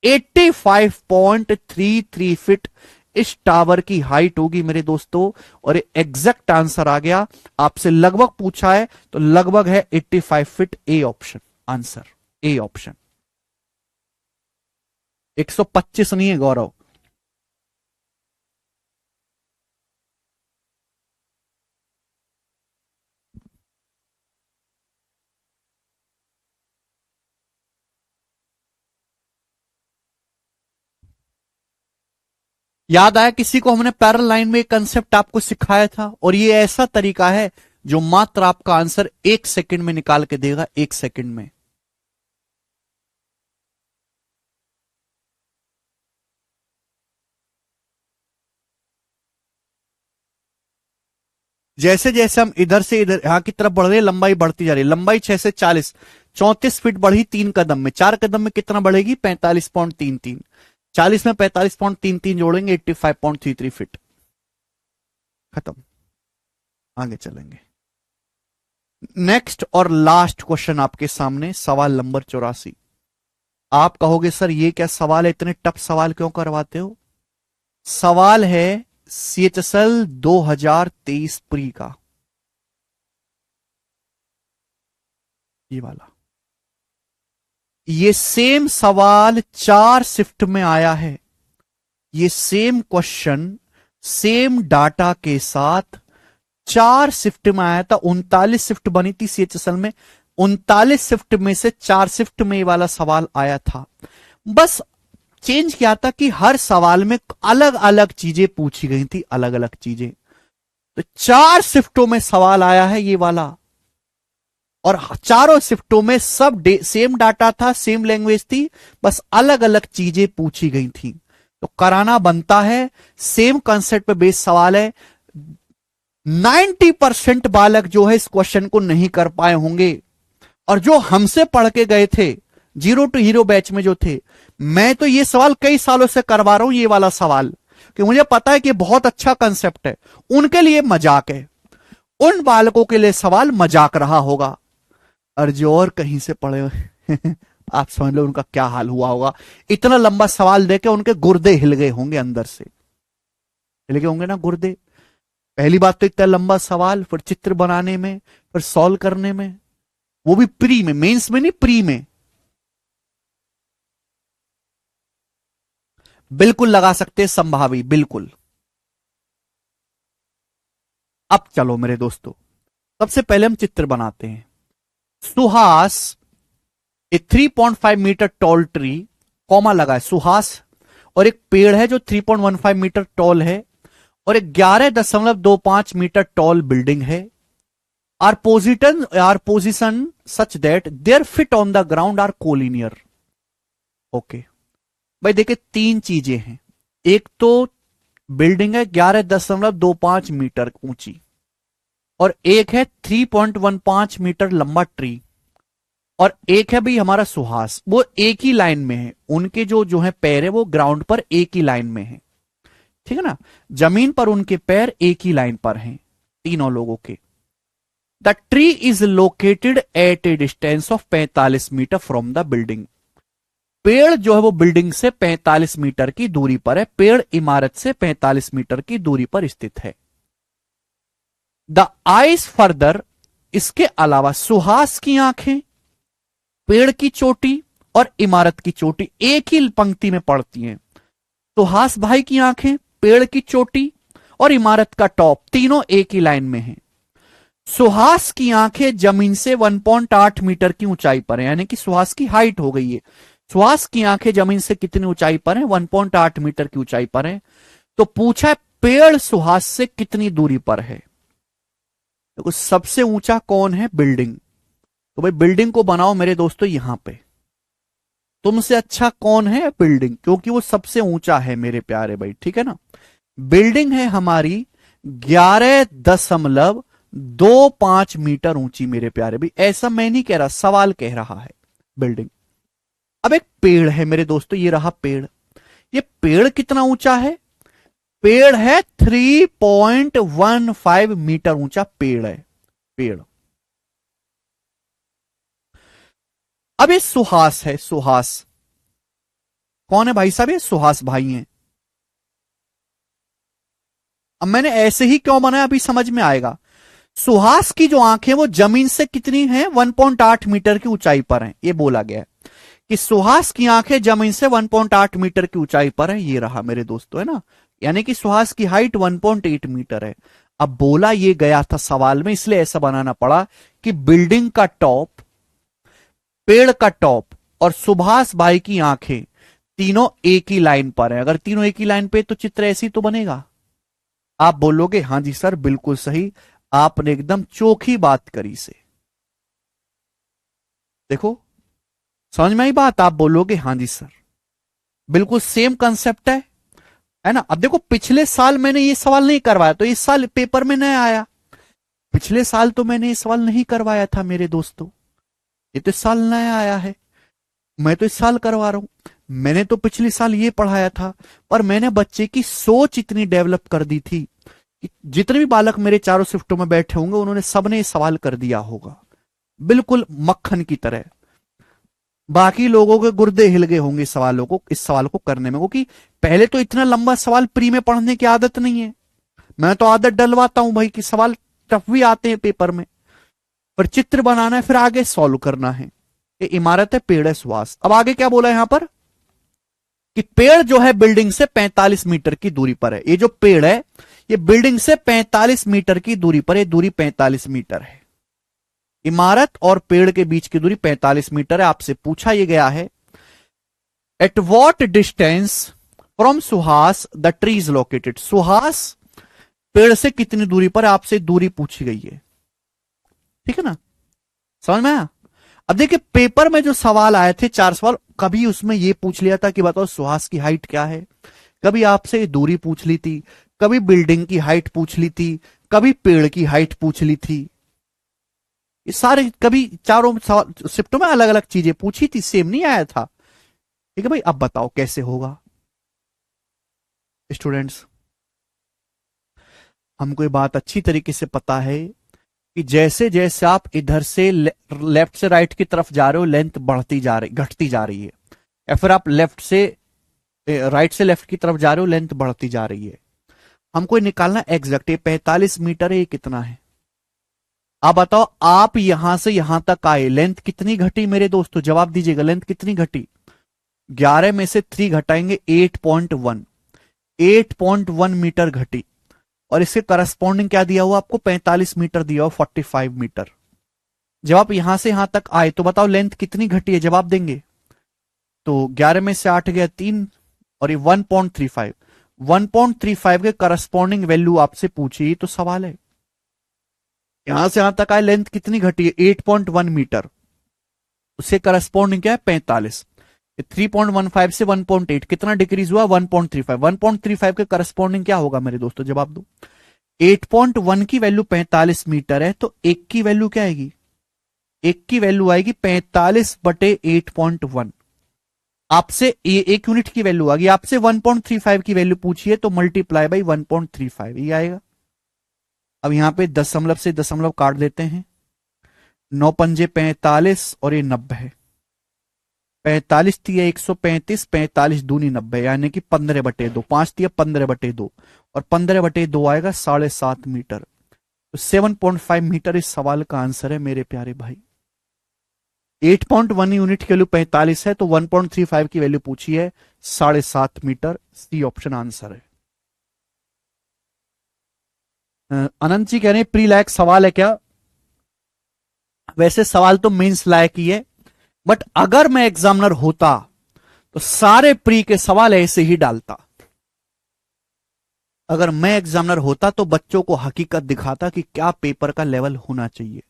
85.33 फीट इस टावर की हाइट होगी मेरे दोस्तों। और एग्जैक्ट आंसर आ गया, आपसे लगभग पूछा है तो लगभग है 85 feet. A option answer, A option. 125 नहीं है गौरव। याद आया किसी को? हमने पैरेलल लाइन में कंसेप्ट आपको सिखाया था, और ये ऐसा तरीका है जो मात्र आपका आंसर 1 सेकंड में निकाल के देगा, 1 सेकंड में। जैसे जैसे हम इधर से इधर यहां की तरफ बढ़ रहे हैं, लंबाई बढ़ती जा रही है। लंबाई 6 से 40, 34 फीट बढ़ी 3 कदम में, 4 कदम में कितना बढ़ेगी? 45.33। 40 में 45.33 जोड़ेंगे, 85.33 फीट। खत्म, आगे चलेंगे। नेक्स्ट और लास्ट क्वेश्चन आपके सामने, सवाल नंबर 84। आप कहोगे सर ये क्या सवाल है, इतने टफ सवाल क्यों करवाते हो? सवाल है CHSL 2023 प्री का, ये वाला। ये सेम सवाल 4 शिफ्ट में आया है। ये सेम क्वेश्चन सेम डाटा के साथ 4 शिफ्ट में आया था। 39 शिफ्ट बनी थी CHSL में, 39 शिफ्ट में से 4 शिफ्ट में ये वाला सवाल आया था। बस चेंज किया था कि हर सवाल में अलग अलग चीजें पूछी गई थी, अलग अलग चीजें। तो 4 शिफ्टों में सवाल आया है ये वाला, और चारों शिफ्टों में सब सेम डाटा था, सेम लैंग्वेज थी, बस अलग अलग चीजें पूछी गई थी। तो कराना बनता है। सेम कंसेप्ट पे बेस्ड सवाल है। 90% बालक जो है इस क्वेश्चन को नहीं कर पाए होंगे, और जो हमसे पढ़ के गए थे जीरो टू हीरो बैच में जो थे, मैं तो ये सवाल कई सालों से करवा रहा हूं, ये वाला सवाल, कि मुझे पता है कि बहुत अच्छा कंसेप्ट है। उनके लिए मजाक है, उन बालकों के लिए सवाल मजाक रहा होगा, और जो और कहीं से पढ़े हुए आप समझ लो उनका क्या हाल हुआ होगा। इतना लंबा सवाल देके उनके गुर्दे हिल गए होंगे, अंदर से हिल गए होंगे ना गुर्दे। पहली बात तो इतना लंबा सवाल, फिर चित्र बनाने में, फिर सॉल्व करने में, वो भी प्री में, मेंस में नहीं, प्री में। बिल्कुल लगा सकते हैं संभावी, बिल्कुल। अब चलो मेरे दोस्तों, सबसे पहले हम चित्र बनाते हैं। सुहास ए 3.5 मीटर टॉल ट्री, कॉमा लगा है, सुहास, और एक पेड़ है जो 3.15 मीटर टॉल है, और एक 11.25 मीटर टॉल बिल्डिंग है। Are position such that their feet on the ground are collinear. Okay भाई, देखिए तीन चीजें हैं। एक तो बिल्डिंग है 11.25 मीटर ऊंची, और एक है 3.15 मीटर लंबा ट्री, और एक है भाई हमारा सुहास, वो एक ही लाइन में है। उनके जो जो है पैर है वो ग्राउंड पर एक ही लाइन में है, ठीक है ना, जमीन पर उनके पैर एक ही लाइन पर हैं, तीनों लोगों के। The tree is located at a distance of 45 metre from the building. पेड़ जो है वो बिल्डिंग से 45 मीटर की दूरी पर है, पेड़ इमारत से 45 मीटर की दूरी पर स्थित है। द आइज फर्दर, इसके अलावा सुहास की आंखें पेड़ की चोटी और इमारत की चोटी एक ही पंक्ति में पड़ती हैं। सुहास भाई की आंखें पेड़ की चोटी और इमारत का टॉप तीनों एक ही लाइन में हैं। सुहास की आंखें जमीन से 1.8 मीटर की ऊंचाई पर है, यानी कि सुहास की हाइट हो गई है। सुहास की आंखें जमीन से कितनी ऊंचाई पर है? 1.8 मीटर की ऊंचाई पर है। तो पूछा है पेड़ सुहास से कितनी दूरी पर है। देखो सबसे ऊंचा कौन है? बिल्डिंग। तो भाई बिल्डिंग को बनाओ मेरे दोस्तों यहां पे। तुमसे अच्छा कौन है? बिल्डिंग, क्योंकि वो सबसे ऊंचा है मेरे प्यारे भाई, ठीक है ना। बिल्डिंग है हमारी 11.25 मीटर ऊंची मेरे प्यारे भाई। ऐसा मैं नहीं कह रहा, सवाल कह रहा है बिल्डिंग। अब एक पेड़ है मेरे दोस्तों, ये रहा पेड़। ये पेड़ कितना ऊंचा है? पेड़ है 3.15 मीटर ऊंचा पेड़ है, पेड़। अब ये सुहास है, सुहास कौन है भाई साहब? ये सुहास भाई हैं। अब मैंने ऐसे ही क्यों बनाया अभी समझ में आएगा। सुहास की जो आंखें वो जमीन से कितनी हैं? 1.8 मीटर की ऊंचाई पर हैं। ये बोला गया है कि सुहास की आंखें जमीन से 1.8 मीटर की ऊंचाई पर है। ये रहा मेरे दोस्तों, है ना, यानी कि सुहास की हाइट 1.8 मीटर है। अब बोला ये गया था सवाल में, इसलिए ऐसा बनाना पड़ा कि बिल्डिंग का टॉप, पेड़ का टॉप और सुभाष भाई की आंखें तीनों एक ही लाइन पर है। अगर तीनों एक ही लाइन पे तो चित्र ऐसी तो बनेगा। आप बोलोगे हां जी सर बिल्कुल सही, आपने एकदम चोखी बात करी से। देखो समझ में आई बात? आप बोलोगे हां जी सर बिल्कुल सेम कंसेप्ट है ना। अब देखो पिछले साल मैंने ये सवाल नहीं करवाया, तो इस साल पेपर में नहीं आया। पिछले साल तो मैंने ये सवाल नहीं करवाया था मेरे दोस्तों, ये तो इस साल नया आया है। मैं तो इस साल करवा रहा हूं। मैंने तो पिछले साल ये पढ़ाया था, पर मैंने बच्चे की सोच इतनी डेवलप कर दी थी कि जितने भी बालक मेरे चारों शिफ्टों में बैठे होंगे उन्होंने सबने सवाल कर दिया होगा बिल्कुल मक्खन की तरह। बाकी लोगों के गुर्दे हिल गए होंगे सवालों को, इस सवाल को करने में, क्योंकि पहले तो इतना लंबा सवाल प्री में पढ़ने की आदत नहीं है। मैं तो आदत डलवाता हूं भाई कि सवाल टफ भी आते हैं पेपर में, पर चित्र बनाना है फिर आगे सॉल्व करना है। ये इमारत है, पेड़ है, सुहास। अब आगे क्या बोला यहां पर कि पेड़ जो है बिल्डिंग से 45 मीटर की दूरी पर है। ये जो पेड़ है ये बिल्डिंग से 45 मीटर की दूरी पर है, दूरी 45 मीटर है। इमारत और पेड़ के बीच की दूरी 45 मीटर है। आपसे पूछा यह गया है at what distance from Suhas the tree is located. Suhas पेड़ से कितनी दूरी पर, आपसे दूरी पूछी गई है, ठीक है ना, समझ में आया। अब देखिए पेपर में जो सवाल आए थे 4 सवाल, कभी उसमें यह पूछ लिया था कि बताओ सुहास की हाइट क्या है, कभी आपसे दूरी पूछ ली थी, कभी बिल्डिंग की हाइट पूछ ली थी, कभी पेड़ की हाइट पूछ ली थी। ये सारे कभी चारों शिफ्टों में अलग अलग चीजें पूछी थी, सेम नहीं आया था। ठीक है भाई, अब बताओ कैसे होगा स्टूडेंट्स। हमको ये बात अच्छी तरीके से पता है कि जैसे जैसे आप इधर से लेफ्ट से राइट की तरफ जा रहे हो, लेंथ बढ़ती जा रही, घटती जा रही है। या फिर आप लेफ्ट से राइट से लेफ्ट की तरफ जा रहे हो, लेंथ बढ़ती जा रही है। हमको ये निकालना एग्जैक्ट, ये 45 मीटर है, ये कितना है। आप बताओ, आप यहां से यहां तक आए, लेंथ कितनी घटी मेरे दोस्तों, जवाब दीजिएगा, लेंथ कितनी घटी। 11 में से 3 घटाएंगे 8.1, 8.1 मीटर घटी। और इसके करस्पॉन्डिंग क्या दिया हुआ आपको, 45 मीटर दिया हुआ, 45 मीटर। जब आप यहां से यहां तक आए तो बताओ लेंथ कितनी घटी है, जवाब देंगे। तो 11 में से 8 गया 3, और ये 1.35, 1.35 के करस्पॉन्डिंग वैल्यू आपसे पूछी तो सवाल है। यहां से यहां तक आए, लेंथ कितनी घटी है, 8.1 मीटर, उससे करस्पॉन्डिंग क्या है 45। 3.15 से 1.8 कितना डिक्रीज हुआ, 1.35, 1.35 के करस्पॉन्डिंग क्या होगा मेरे दोस्तों, जवाब दो। 8.1 की वैल्यू 45 मीटर है, तो एक की वैल्यू क्या आएगी, एक की वैल्यू आएगी 45/8.1। आपसे एक यूनिट की वैल्यू आ गई, आपसे 1.35 की वैल्यू पूछी है, तो मल्टीप्लाई बाई 1.35 ये आएगा। अब यहां पे दशमलव से दशमलव काट देते हैं, 9 पंजे 45 और ये 90, 45 तिया 135, 45 दूनी 90, यानी कि 15/2, 5 तिया 15/2, और 15/2 आएगा 7.5 मीटर। तो 7.5 मीटर इस सवाल का आंसर है मेरे प्यारे भाई। 8.1 यूनिट की वैल्यू 45 है, तो 1.35 की वैल्यू पूछी है 7.5 मीटर। सी ऑप्शन आंसर है। अनंत जी कह रहे हैं प्री लायक सवाल है क्या। वैसे सवाल तो मेंस लायक ही है, बट अगर मैं एग्जामिनर होता तो सारे प्री के सवाल ऐसे ही डालता। अगर मैं एग्जामिनर होता तो बच्चों को हकीकत दिखाता कि क्या पेपर का लेवल होना चाहिए।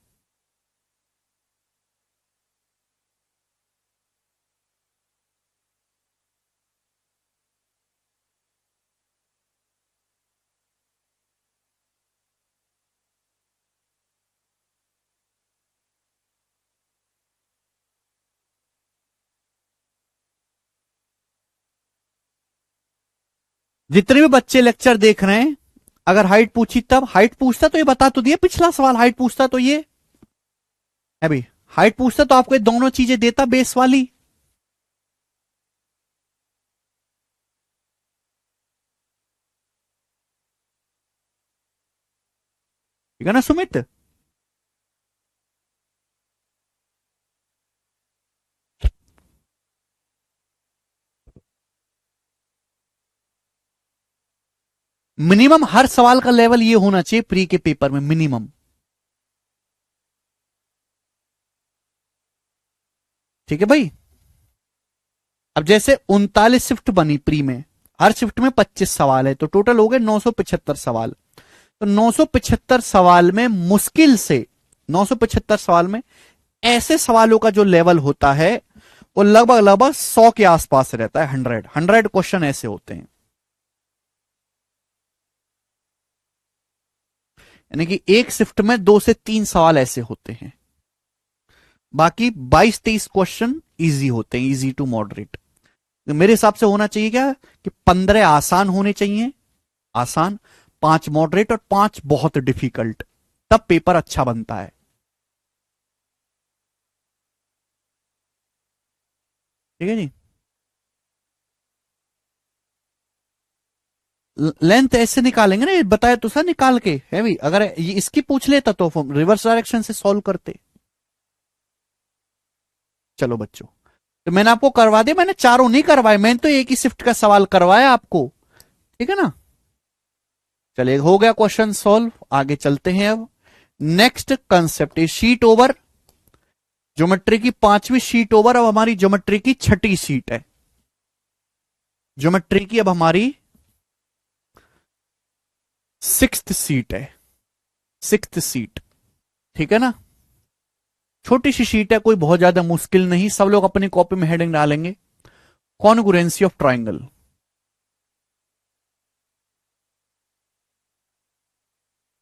जितने भी बच्चे लेक्चर देख रहे हैं, अगर हाइट पूछी तब, हाइट पूछता तो ये बता तो दिया, पिछला सवाल हाइट पूछता तो ये है भाई, हाइट पूछता तो आपको ये दोनों चीजें देता बेस वाली। ठीक है ना सुमित। मिनिमम हर सवाल का लेवल ये होना चाहिए प्री के पेपर में, मिनिमम। ठीक है भाई। अब जैसे 39 शिफ्ट बनी प्री में, हर शिफ्ट में 25 सवाल है, तो टोटल हो गए 975 सवाल। तो 975 सवाल में मुश्किल से, 975 सवाल में ऐसे सवालों का जो लेवल होता है वो लगभग लगभग 100 के आसपास रहता है। 100 क्वेश्चन ऐसे होते हैं, यानी कि एक शिफ्ट में 2 से 3 सवाल ऐसे होते हैं। बाकी 22-23 क्वेश्चन इजी होते हैं, इजी टू मॉडरेट। तो मेरे हिसाब से होना चाहिए क्या कि 15 आसान होने चाहिए, आसान, 5 मॉडरेट और 5 बहुत डिफिकल्ट, तब पेपर अच्छा बनता है। ठीक है जी। लेंथ ऐसे निकालेंगे ना, बताया तो सर निकाल के है भी, अगर ये इसकी पूछ लेता तो रिवर्स डायरेक्शन से सॉल्व करते। चलो बच्चों, तो मैंने आपको करवा दिया, मैंने चारों नहीं करवाए, मैंने तो एक ही शिफ्ट का सवाल करवाया आपको। ठीक है ना। चलिए हो गया क्वेश्चन सॉल्व, आगे चलते हैं अब। Next concept is sheet over. Geometry की 5वीं शीट ओवर, अब हमारी ज्योमेट्री की 6ठी शीट है। ज्योमेट्री की अब हमारी 6th सीट है, 6th सीट। ठीक है ना। छोटी सी शीट है, कोई बहुत ज्यादा मुश्किल नहीं, सब लोग अपनी कॉपी में हेडिंग डालेंगे, congruency of triangle.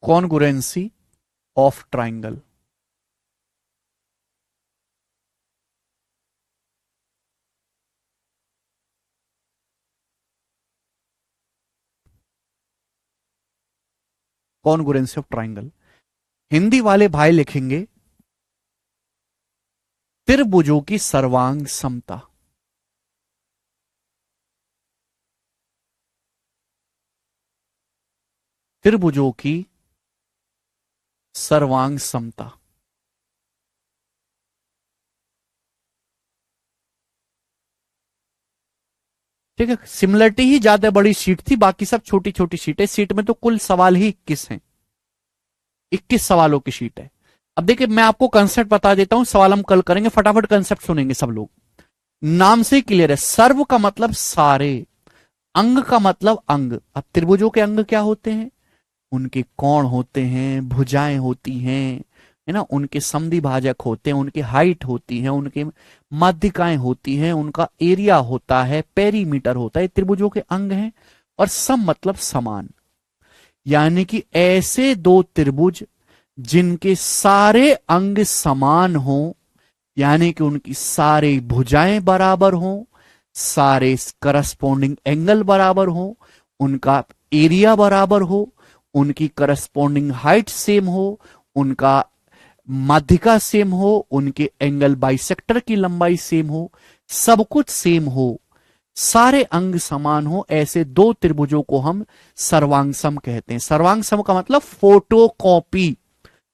Congruency of triangle. Congruency of triangle, Hindi वाले भाई लिखेंगे त्रिभुजों की सर्वांग समता। त्रिभुजों की सर्वांग समता। ठीक है, सिमिलरिटी ही ज्यादा बड़ी शीट थी, बाकी सब छोटी छोटी शीट है। सीट में तो कुल सवाल ही 21 हैं, 21 सवालों की शीट है। अब देखिए मैं आपको कंसेप्ट बता देता हूं, सवाल हम कल करेंगे, फटाफट कंसेप्ट सुनेंगे सब लोग। नाम से क्लियर है, सर्व का मतलब सारे, अंग का मतलब अंग। अब त्रिभुजों के अंग क्या होते हैं, उनके कोण होते हैं, भुजाएं होती हैं, है ना, उनके समद्वि भाजक होते हैं, उनकी हाइट होती है, उनके माध्यिकाएं होती हैं, उनका एरिया होता है, पेरीमीटर होता है, त्रिभुजों के अंग हैं। और सम मतलब समान, यानी कि ऐसे दो त्रिभुज जिनके सारे अंग समान हो, यानी कि उनकी सारी भुजाएं बराबर हो, सारे करस्पॉन्डिंग एंगल बराबर हो, उनका एरिया बराबर हो, उनकी करस्पॉन्डिंग हाइट सेम हो, उनका माध्यिका सेम हो, उनके एंगल बाइसेक्टर की लंबाई सेम हो, सब कुछ सेम हो, सारे अंग समान हो, ऐसे दो त्रिभुजों को हम सर्वांगसम कहते हैं। सर्वांगसम का मतलब फोटोकॉपी,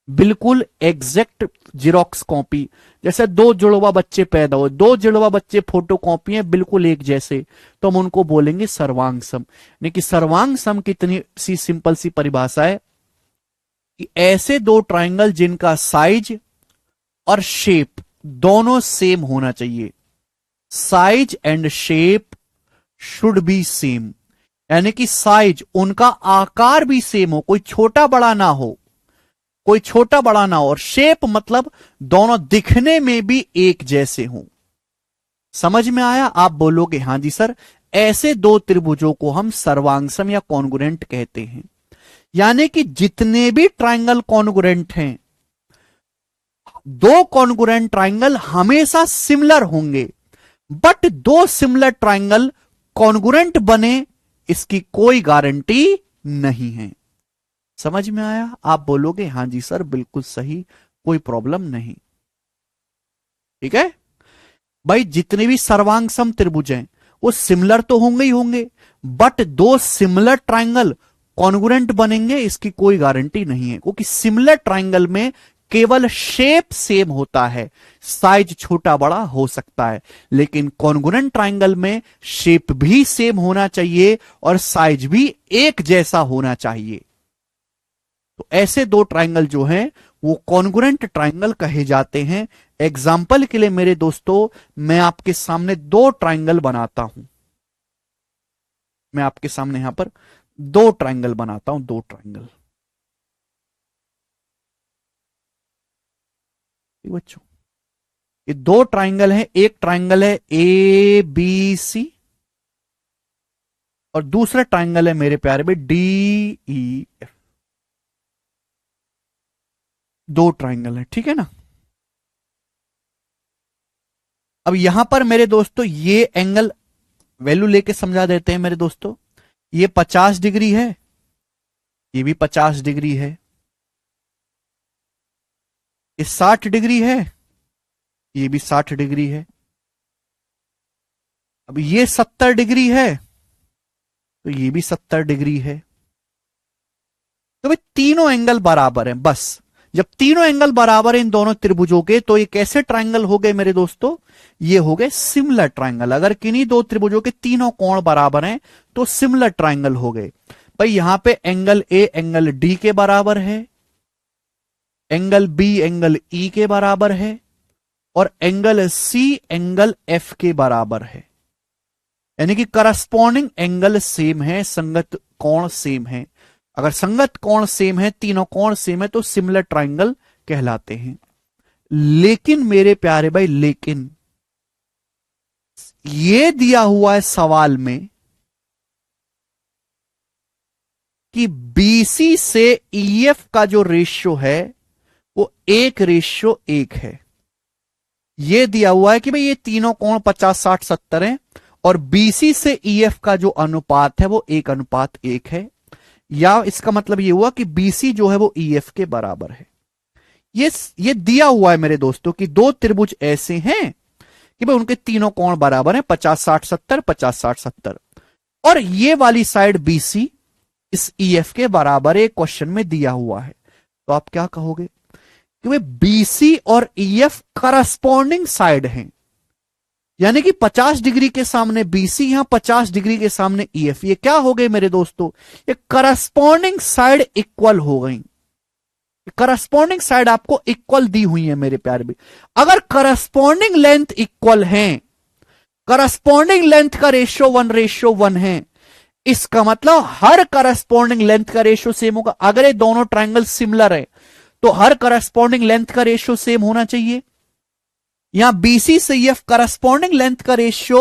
बिल्कुल एग्जैक्ट जीरोक्स कॉपी। जैसे दो जुड़वा बच्चे पैदा हो, दो जुड़वा बच्चे फोटो कॉपी हैं बिल्कुल एक जैसे, तो हम उनको बोलेंगे सर्वांग सम। यानी कि सर्वांग सम की इतनी सी सिंपल सी परिभाषा है कि ऐसे दो ट्राइंगल जिनका साइज और शेप दोनों सेम होना चाहिए। Size and shape should be same, यानी कि साइज, उनका आकार भी सेम हो, कोई छोटा बड़ा ना हो, कोई छोटा बड़ा ना हो, और शेप मतलब दोनों दिखने में भी एक जैसे हों। समझ में आया? आप बोलोगे हां जी सर, ऐसे दो त्रिभुजों को हम सर्वांगसम या कॉन्ग्रुएंट कहते हैं। यानी कि जितने भी ट्राइंगल कॉन्ग्रुएंट हैं, दो कॉन्ग्रुएंट ट्राइंगल हमेशा सिमिलर होंगे, बट दो सिमिलर ट्राइंगल कॉन्ग्रुएंट बने इसकी कोई गारंटी नहीं है। समझ में आया? आप बोलोगे हां जी सर बिल्कुल सही, कोई प्रॉब्लम नहीं। ठीक है भाई, जितने भी सर्वांगसम त्रिभुज हैं वो सिमिलर तो होंगे ही होंगे, बट दो सिमिलर ट्राइंगल कॉन्ग्रुएंट बनेंगे इसकी कोई गारंटी नहीं है, क्योंकि सिमिलर ट्राइंगल में केवल शेप सेम होता है, साइज छोटा बड़ा हो सकता है, लेकिन कॉन्ग्रुएंट ट्राइंगल में शेप भी सेम होना चाहिए और साइज भी एक जैसा होना चाहिए। तो ऐसे दो ट्राइंगल जो हैं वो कॉन्ग्रुएंट ट्राइंगल कहे जाते हैं। एग्जाम्पल के लिए मेरे दोस्तों, मैं आपके सामने दो ट्राइंगल बनाता हूं, मैं आपके सामने यहां पर दो ट्राइंगल बनाता हूं, दो ट्राइंगल। बच्चों ये दो ट्राइंगल हैं, एक ट्राइंगल है ए बी सी और दूसरा ट्राइंगल है मेरे प्यारे भाई डी ई एफ। दो ट्राइंगल है, ठीक है ना। अब यहां पर मेरे दोस्तों ये एंगल वैल्यू लेके समझा देते हैं मेरे दोस्तों। ये 50 डिग्री है, ये भी 50 डिग्री है, ये 60 डिग्री है, ये भी 60 डिग्री है। अब ये 70 डिग्री है, तो ये भी 70 डिग्री है। तो भाई तीनों एंगल बराबर हैं बस। जब तीनों एंगल बराबर हैं इन दोनों त्रिभुजों के, तो ये कैसे ट्राइंगल हो गए मेरे दोस्तों? ये हो गए सिमिलर ट्राइंगल। अगर किन्हीं दो त्रिभुजों के तीनों कोण बराबर हैं तो सिमिलर ट्राइंगल हो गए। भाई यहां पे एंगल ए एंगल डी के बराबर है, एंगल बी एंगल ई के बराबर है, और एंगल सी एंगल एफ के बराबर है। यानी कि करस्पॉन्डिंग एंगल सेम है, संगत कोण सेम है। अगर संगत कोण सेम है, तीनों कोण सेम है, तो सिमिलर ट्राइंगल कहलाते हैं। लेकिन मेरे प्यारे भाई, लेकिन ये दिया हुआ है सवाल में कि बीसी से ईएफ का जो रेशियो है वो 1:1 है। ये दिया हुआ है कि भाई ये तीनों कोण 50, 60, 70 हैं और बीसी से ईएफ का जो अनुपात है वो 1:1 है। या इसका मतलब ये हुआ कि बीसी जो है वो ईएफ के बराबर है। ये दिया हुआ है मेरे दोस्तों कि दो त्रिभुज ऐसे हैं कि भाई उनके तीनों कोण बराबर हैं, 50, 60, 70, 50, 60, 70, और ये वाली साइड बीसी इस ईएफ के बराबर एक क्वेश्चन में दिया हुआ है। तो आप क्या कहोगे कि भाई बीसी और ईएफ करस्पॉन्डिंग साइड हैं, यानी कि 50 डिग्री के सामने बीसी, यहां 50 डिग्री के सामने ईएफ। ये क्या हो गए मेरे दोस्तों, ये करस्पॉन्डिंग साइड इक्वल हो गई। करस्पॉन्डिंग साइड आपको इक्वल दी हुई है मेरे प्यारे भी। अगर करस्पॉन्डिंग लेंथ इक्वल है, करस्पॉन्डिंग लेंथ का रेशियो 1:1 है, इसका मतलब हर करस्पॉन्डिंग लेंथ का रेशियो सेम होगा। अगर ये दोनों ट्रायंगल सिमिलर है तो हर करस्पॉन्डिंग लेंथ का रेशियो सेम होना चाहिए। यहां बीसी से ईएफ करस्पॉन्डिंग लेंथ का रेशियो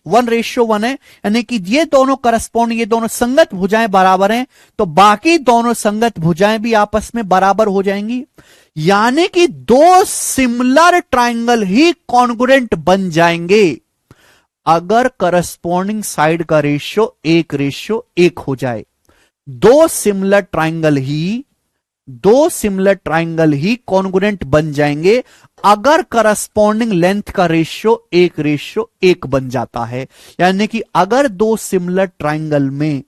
1:1 है, यानी कि ये दोनों करस्पॉन्डिंग, ये दोनों संगत भुजाएं बराबर हैं, तो बाकी दोनों संगत भुजाएं भी आपस में बराबर हो जाएंगी। यानी कि दो सिमिलर ट्रायंगल ही कॉन्ग्रुएंट बन जाएंगे अगर करस्पॉन्डिंग साइड का रेशियो 1:1 हो जाए। दो सिमिलर ट्रायंगल ही दो सिमिलर ट्रायंगल ही कॉन्ग्रुएंट बन जाएंगे अगर करस्पॉन्डिंग लेंथ का रेशियो 1:1 बन जाता है। यानी कि अगर दो सिमिलर ट्रायंगल में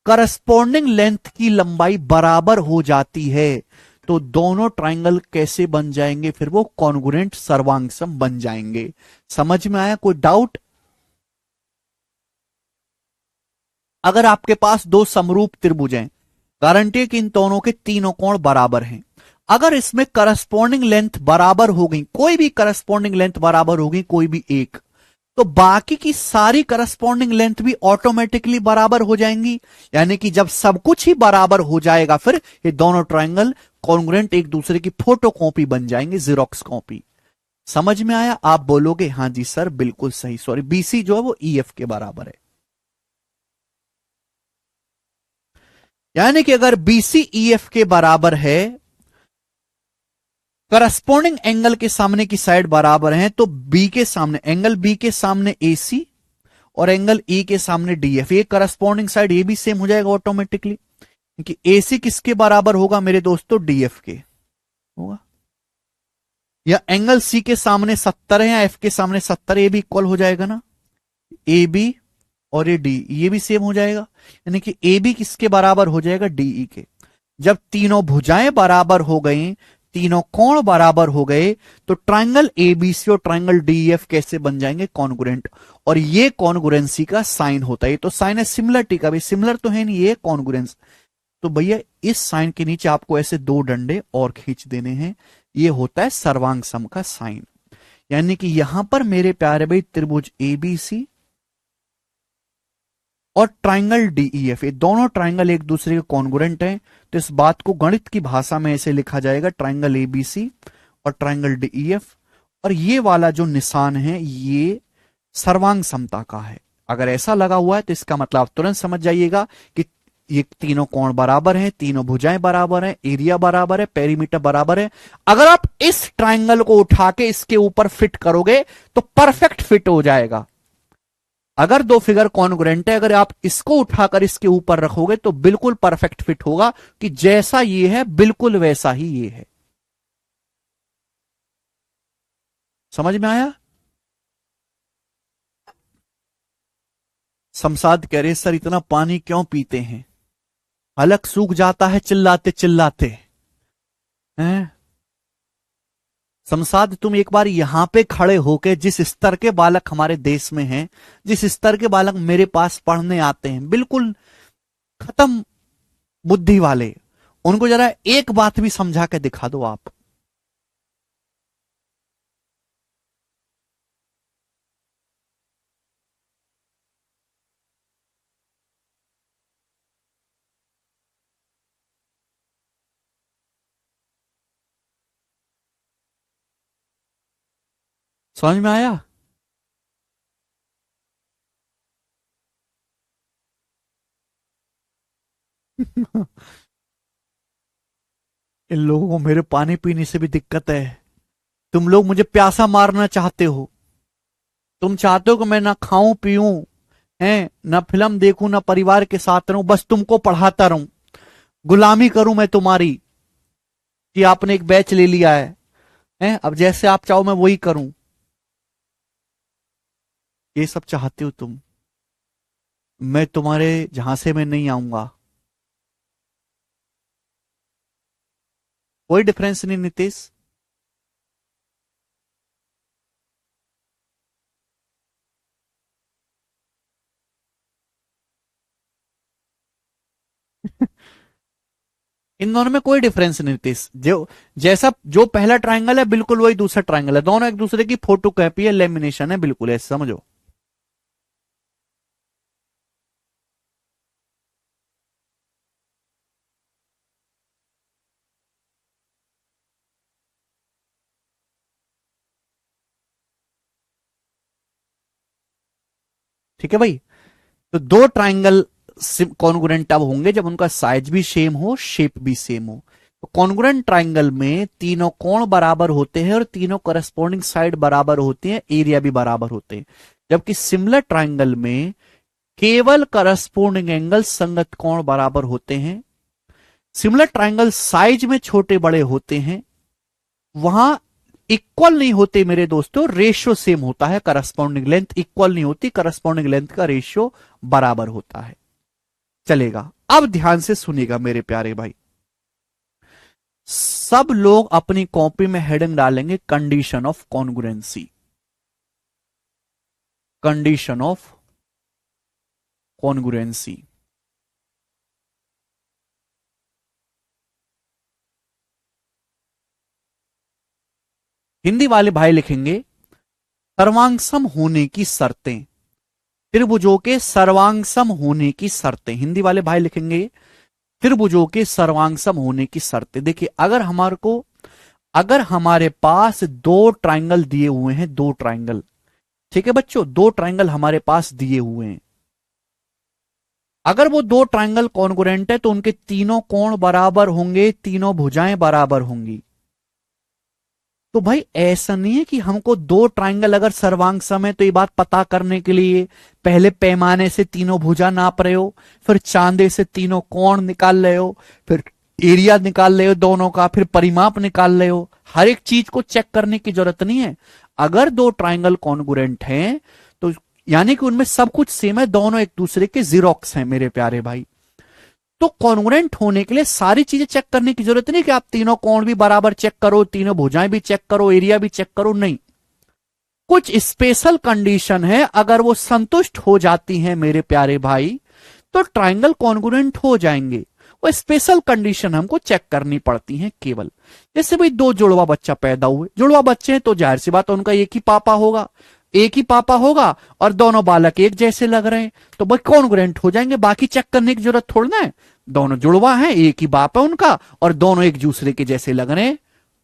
करस्पॉन्डिंग लेंथ की लंबाई बराबर हो जाती है तो दोनों ट्रायंगल कैसे बन जाएंगे, फिर वो कॉन्ग्रुएंट सर्वांगसम बन जाएंगे। समझ में आया? कोई डाउट? अगर आपके पास दो समरूप त्रिभुज हैं, गारंटी है कि इन दोनों के तीनों कोण बराबर हैं। अगर इसमें करस्पॉन्डिंग लेंथ बराबर हो गई, कोई भी करस्पॉन्डिंग लेंथ बराबर होगी, कोई भी एक, तो बाकी की सारी करस्पॉन्डिंग लेंथ भी ऑटोमेटिकली बराबर हो जाएंगी। यानी कि जब सब कुछ ही बराबर हो जाएगा फिर ये दोनों ट्रायंगल कॉन्ग्रुएंट एक दूसरे की फोटो कॉपी बन जाएंगे, जीरोक्स कॉपी। समझ में आया? आप बोलोगे हाँ जी सर बिल्कुल सही, सॉरी बीसी जो है वो ईएफ के बराबर है। यानी कि अगर बीसी ईएफ के बराबर है, करस्पॉन्डिंग एंगल के सामने की साइड बराबर है, तो बी के सामने, एंगल बी के सामने एसी और एंगल ई के सामने डीएफ, ये करस्पॉन्डिंग साइड ये भी सेम हो जाएगा ऑटोमेटिकली, क्योंकि एसी किसके बराबर होगा मेरे दोस्तों, डीएफ के होगा। या एंगल सी के सामने 70 है या एफ के सामने 70, ये भी इक्वल हो जाएगा ना, ए बी और ये डी, ये भी सेम हो जाएगा। यानी कि ए बी किसके बराबर हो जाएगा, डीई के। जब तीनों भुजाएं बराबर हो गई, तीनों कोण बराबर हो गए, तो ट्रायंगल एबीसी और ट्रायंगल डीएफ कैसे बन जाएंगे, कॉन्ग्रुएंट। और ये कॉन्ग्रुएंसी का साइन होता है। ये तो साइन है सिमिलरिटी का, भी सिमिलर तो है नहीं, ये कॉन्ग्रुएंस। तो भैया इस साइन के नीचे आपको ऐसे दो डंडे और खींच देने हैं, ये होता है सर्वांग सम का साइन। यानी कि यहां पर मेरे प्यारे भाई त्रिभुज एबीसी और ट्रायंगल डीईएफ, ये दोनों ट्रायंगल एक दूसरे के कॉन्ग्रुएंट हैं। तो इस बात को गणित की भाषा में ऐसे लिखा जाएगा, ट्रायंगल एबीसी और ट्रायंगल डीईएफ, और ये वाला जो निशान है ये सर्वांग समता का है। अगर ऐसा लगा हुआ है तो इसका मतलब आप तुरंत समझ जाइएगा कि ये तीनों कोण बराबर हैं, तीनों भुजाएं बराबर हैं, एरिया बराबर है, पेरीमीटर बराबर है। अगर आप इस ट्रायंगल को उठा के इसके ऊपर फिट करोगे तो परफेक्ट फिट हो जाएगा। अगर दो फिगर कॉन्ग्रुएंट है, अगर आप इसको उठाकर इसके ऊपर रखोगे तो बिल्कुल परफेक्ट फिट होगा, कि जैसा ये है बिल्कुल वैसा ही ये है। समझ में आया? शमशाद कह रहे सर इतना पानी क्यों पीते हैं, हलक सूख जाता है चिल्लाते चिल्लाते हैं। शमशाद तुम एक बार यहां पे खड़े होके, जिस स्तर के बालक हमारे देश में हैं, जिस स्तर के बालक मेरे पास पढ़ने आते हैं, बिल्कुल खत्म बुद्धि वाले, उनको जरा एक बात भी समझा के दिखा दो आप। समझ में आया? इन लोगों को मेरे पानी पीने से भी दिक्कत है। तुम लोग मुझे प्यासा मारना चाहते हो। तुम चाहते हो कि मैं ना खाऊं पीऊं, हैं ना फिल्म देखूं, ना परिवार के साथ रहूं, बस तुमको पढ़ाता रहूं, गुलामी करूं मैं तुम्हारी, कि आपने एक बैच ले लिया है, अब जैसे आप चाहो मैं वही करूं। ये सब चाहते हो तुम। मैं तुम्हारे झांसे में नहीं आऊंगा। कोई डिफरेंस नहीं नीतीश। इन दोनों में कोई डिफरेंस नहीं नीतीश। जो जैसा जो पहला ट्रायंगल है बिल्कुल वही दूसरा ट्रायंगल है, दोनों एक दूसरे की फोटो कॉपी है, लेमिनेशन है, बिल्कुल ऐसे समझो। ठीक है भाई। तो दो ट्राइंगल कॉन्ग्रुएंट तब होंगे जब उनका साइज भी सेम हो, शेप भी सेम हो। तो कॉन्ग्रुएंट ट्राइंगल में तीनों कोण बराबर होते हैं और तीनों करस्पॉन्डिंग साइड बराबर होती हैं, एरिया भी बराबर होते हैं। जबकि सिमिलर ट्राइंगल में केवल करस्पॉन्डिंग एंगल संगत कोण बराबर होते हैं। सिमिलर ट्राइंगल साइज में छोटे बड़े होते हैं, वहां इक्वल नहीं होते मेरे दोस्तों, रेशियो सेम होता है, करस्पॉन्डिंग लेंथ इक्वल नहीं होती, करस्पॉन्डिंग लेंथ का रेशियो बराबर होता है। चलेगा। अब ध्यान से सुनिएगा मेरे प्यारे भाई। सब लोग अपनी कॉपी में हेडिंग डालेंगे condition of congruency. Condition of congruency. Hindi वाले भाई लिखेंगे सर्वांगसम होने की शर्तें। त्रिभुजों के सर्वांगसम होने की शर्तें, हिंदी वाले भाई लिखेंगे त्रिभुजों के सर्वांगसम होने की शर्तें। देखिए अगर हमारे पास दो ट्राइंगल दिए हुए हैं, दो ट्राइंगल, ठीक है बच्चों, दो ट्राइंगल हमारे पास दिए हुए हैं। अगर वो दो ट्राइंगल कॉन्ग्रुएंट है तो उनके तीनों कोण बराबर होंगे, तीनों भुजाएं बराबर होंगी। तो भाई ऐसा नहीं है कि हमको दो ट्राइंगल अगर सर्वांग सम है तो ये बात पता करने के लिए पहले पैमाने से तीनों भुजा नाप रहे हो, फिर चांदे से तीनों कोण निकाल रहे हो, फिर एरिया निकाल रहे हो दोनों का, फिर परिमाप निकाल रहे हो। हर एक चीज को चेक करने की जरूरत नहीं है। अगर दो ट्राइंगल कॉन्ग्रुएंट हैं तो यानी कि उनमें सब कुछ सेम है, दोनों एक दूसरे के जीरोक्स हैं मेरे प्यारे भाई। तो कॉन्ग्रुएंट होने के लिए सारी चीजें चेक करने की जरूरत नहीं कि आप तीनों कोण भी बराबर चेक करो, तीनों भुजाएं भी चेक करो, एरिया भी चेक करो, नहीं। कुछ स्पेशल कंडीशन है, अगर वो संतुष्ट हो जाती हैं मेरे प्यारे भाई तो ट्राइंगल कॉन्ग्रुएंट हो जाएंगे। वो स्पेशल कंडीशन हमको चेक करनी पड़ती हैं केवल। जैसे भाई दो जुड़वा बच्चा पैदा हुए, जुड़वा बच्चे हैं तो जाहिर सी बात उनका एक ही पापा होगा, एक ही पापा होगा और दोनों बालक एक जैसे लग रहे हैं तो भाई कॉन्ग्रुएंट हो जाएंगे, बाकी चेक करने की जरूरत थोड़ी ना है। दोनों जुड़वा हैं, एक ही बाप है उनका और दोनों एक दूसरे के जैसे लग रहे हैं,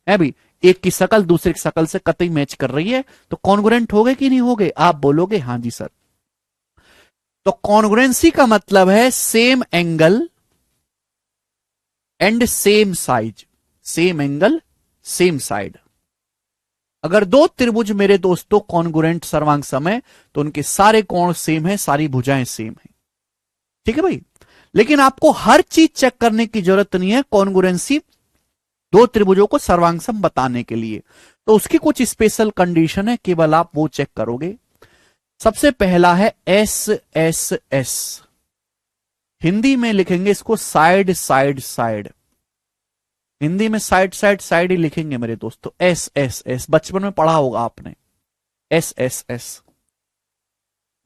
है भी, एक की शकल दूसरे की शकल से कतई मैच कर रही है, तो कॉन्ग्रुएंट हो गए कि नहीं हो गए? आप बोलोगे हाँ जी सर। तो कॉन्ग्रुएंसी का मतलब है same angle and same size, same angle same side. अगर दो त्रिभुज मेरे दोस्तों कॉन्ग्रुएंट सर्वांग सम है तो उनके सारे कोण सेम है, सारी भुजाएं सेम है। ठीक है भाई। लेकिन आपको हर चीज चेक करने की जरूरत नहीं है कॉन्ग्रुएंसी दो त्रिभुजों को सर्वांगसम बताने के लिए, तो उसकी कुछ स्पेशल कंडीशन है, केवल आप वो चेक करोगे। सबसे पहला है एस एस एस। हिंदी में लिखेंगे इसको साइड साइड साइड। हिंदी में साइड साइड साइड ही लिखेंगे मेरे दोस्तों, एस एस एस, बचपन में पढ़ा होगा आपने, एस एस एस।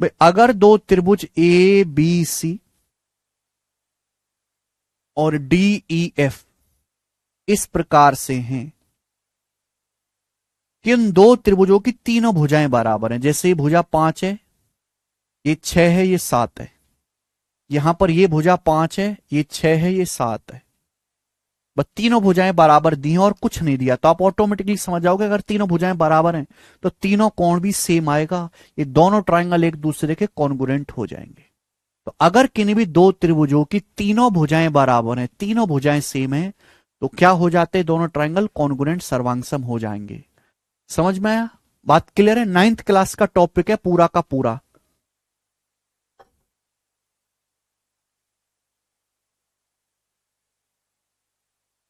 भाई अगर दो त्रिभुज ए बी सी और डी ई एफ इस प्रकार से हैं कि इन दो त्रिभुजों की तीनों भुजाएं बराबर हैं, जैसे ये भुजा 5 है, ये 6 है, ये 7 है, यहां पर ये भुजा 5 है, ये 6 है, ये 7 है, बस तीनों भुजाएं बराबर दी हैं और कुछ नहीं दिया, तो आप ऑटोमेटिकली समझ जाओगे अगर तीनों भुजाएं बराबर हैं तो तीनों कोण भी सेम आएगा, ये दोनों ट्राइंगल एक दूसरे के कॉन्ग्रुएंट हो जाएंगे। तो अगर किन्हीं भी दो त्रिभुजों की तीनों भुजाएं बराबर हैं, तीनों भुजाएं सेम हैं, तो क्या हो जाते हैं? दोनों ट्रायंगल कॉन्ग्रुएंट सर्वांगसम हो जाएंगे। समझ में आया? बात क्लियर है? 9th क्लास का टॉपिक है पूरा का पूरा।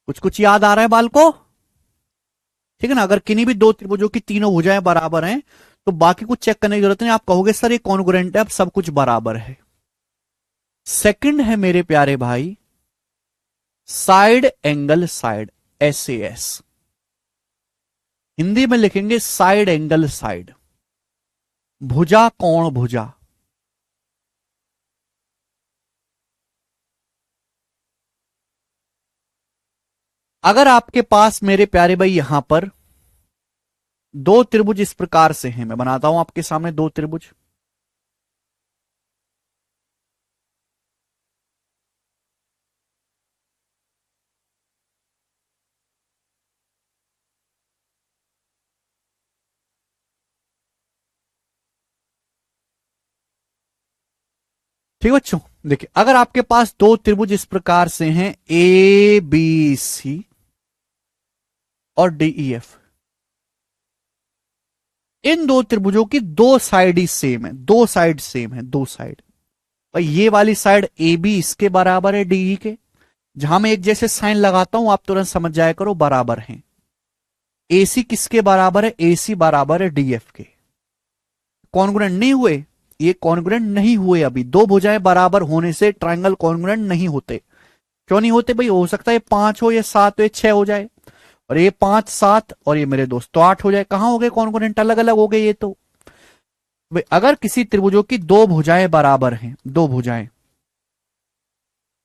कुछ कुछ याद आ रहा है बाल को? ठीक है ना? अगर किन्हीं भी दो त्रिभुजों की तीनों भुजाएं बराबर हैं, तो बाकी कुछ चेक करने की जरूरत नहीं, आप कहोगे सर ये कॉन्ग्रुएंट है, अब सब कुछ बराबर है। सेकंड है मेरे प्यारे भाई side angle side, SAS। Hindi में लिखेंगे साइड एंगल साइड, भुजा कोण भुजा। अगर आपके पास मेरे प्यारे भाई यहां पर दो त्रिभुज इस प्रकार से हैं, मैं बनाता हूं आपके सामने दो त्रिभुज। ठीक है बच्चों, देखिए अगर आपके पास दो त्रिभुज इस प्रकार से हैं ABC और DEF, इन दो त्रिभुजों की दो साइड ही सेम है, दो साइड सेम है, दो साइड। भाई ये वाली साइड AB इसके बराबर है DE के, जहां मैं एक जैसे साइन लगाता हूं आप तुरंत समझ जाया करो बराबर हैं। AC किसके बराबर है? AC बराबर है DF के। कॉन्ग्रुएंट नहीं हुए, ये कॉन्ग्रुएंट नहीं हुए। अभी दो भुजाएं बराबर होने से ट्रायंगल कॉन्ग्रुएंट नहीं होते। क्यों नहीं होते भाई? हो सकता है 5 हो या 7 हो या 6 हो जाए, और ये 5 7 और ये मेरे दोस्त तो 8 हो जाए। कहां हो गए कॉन्ग्रुएंट? अलग अलग हो गए ये तो। भाई अगर किसी त्रिभुजों की दो भुजाएं बराबर हैं, दो भुजाएं,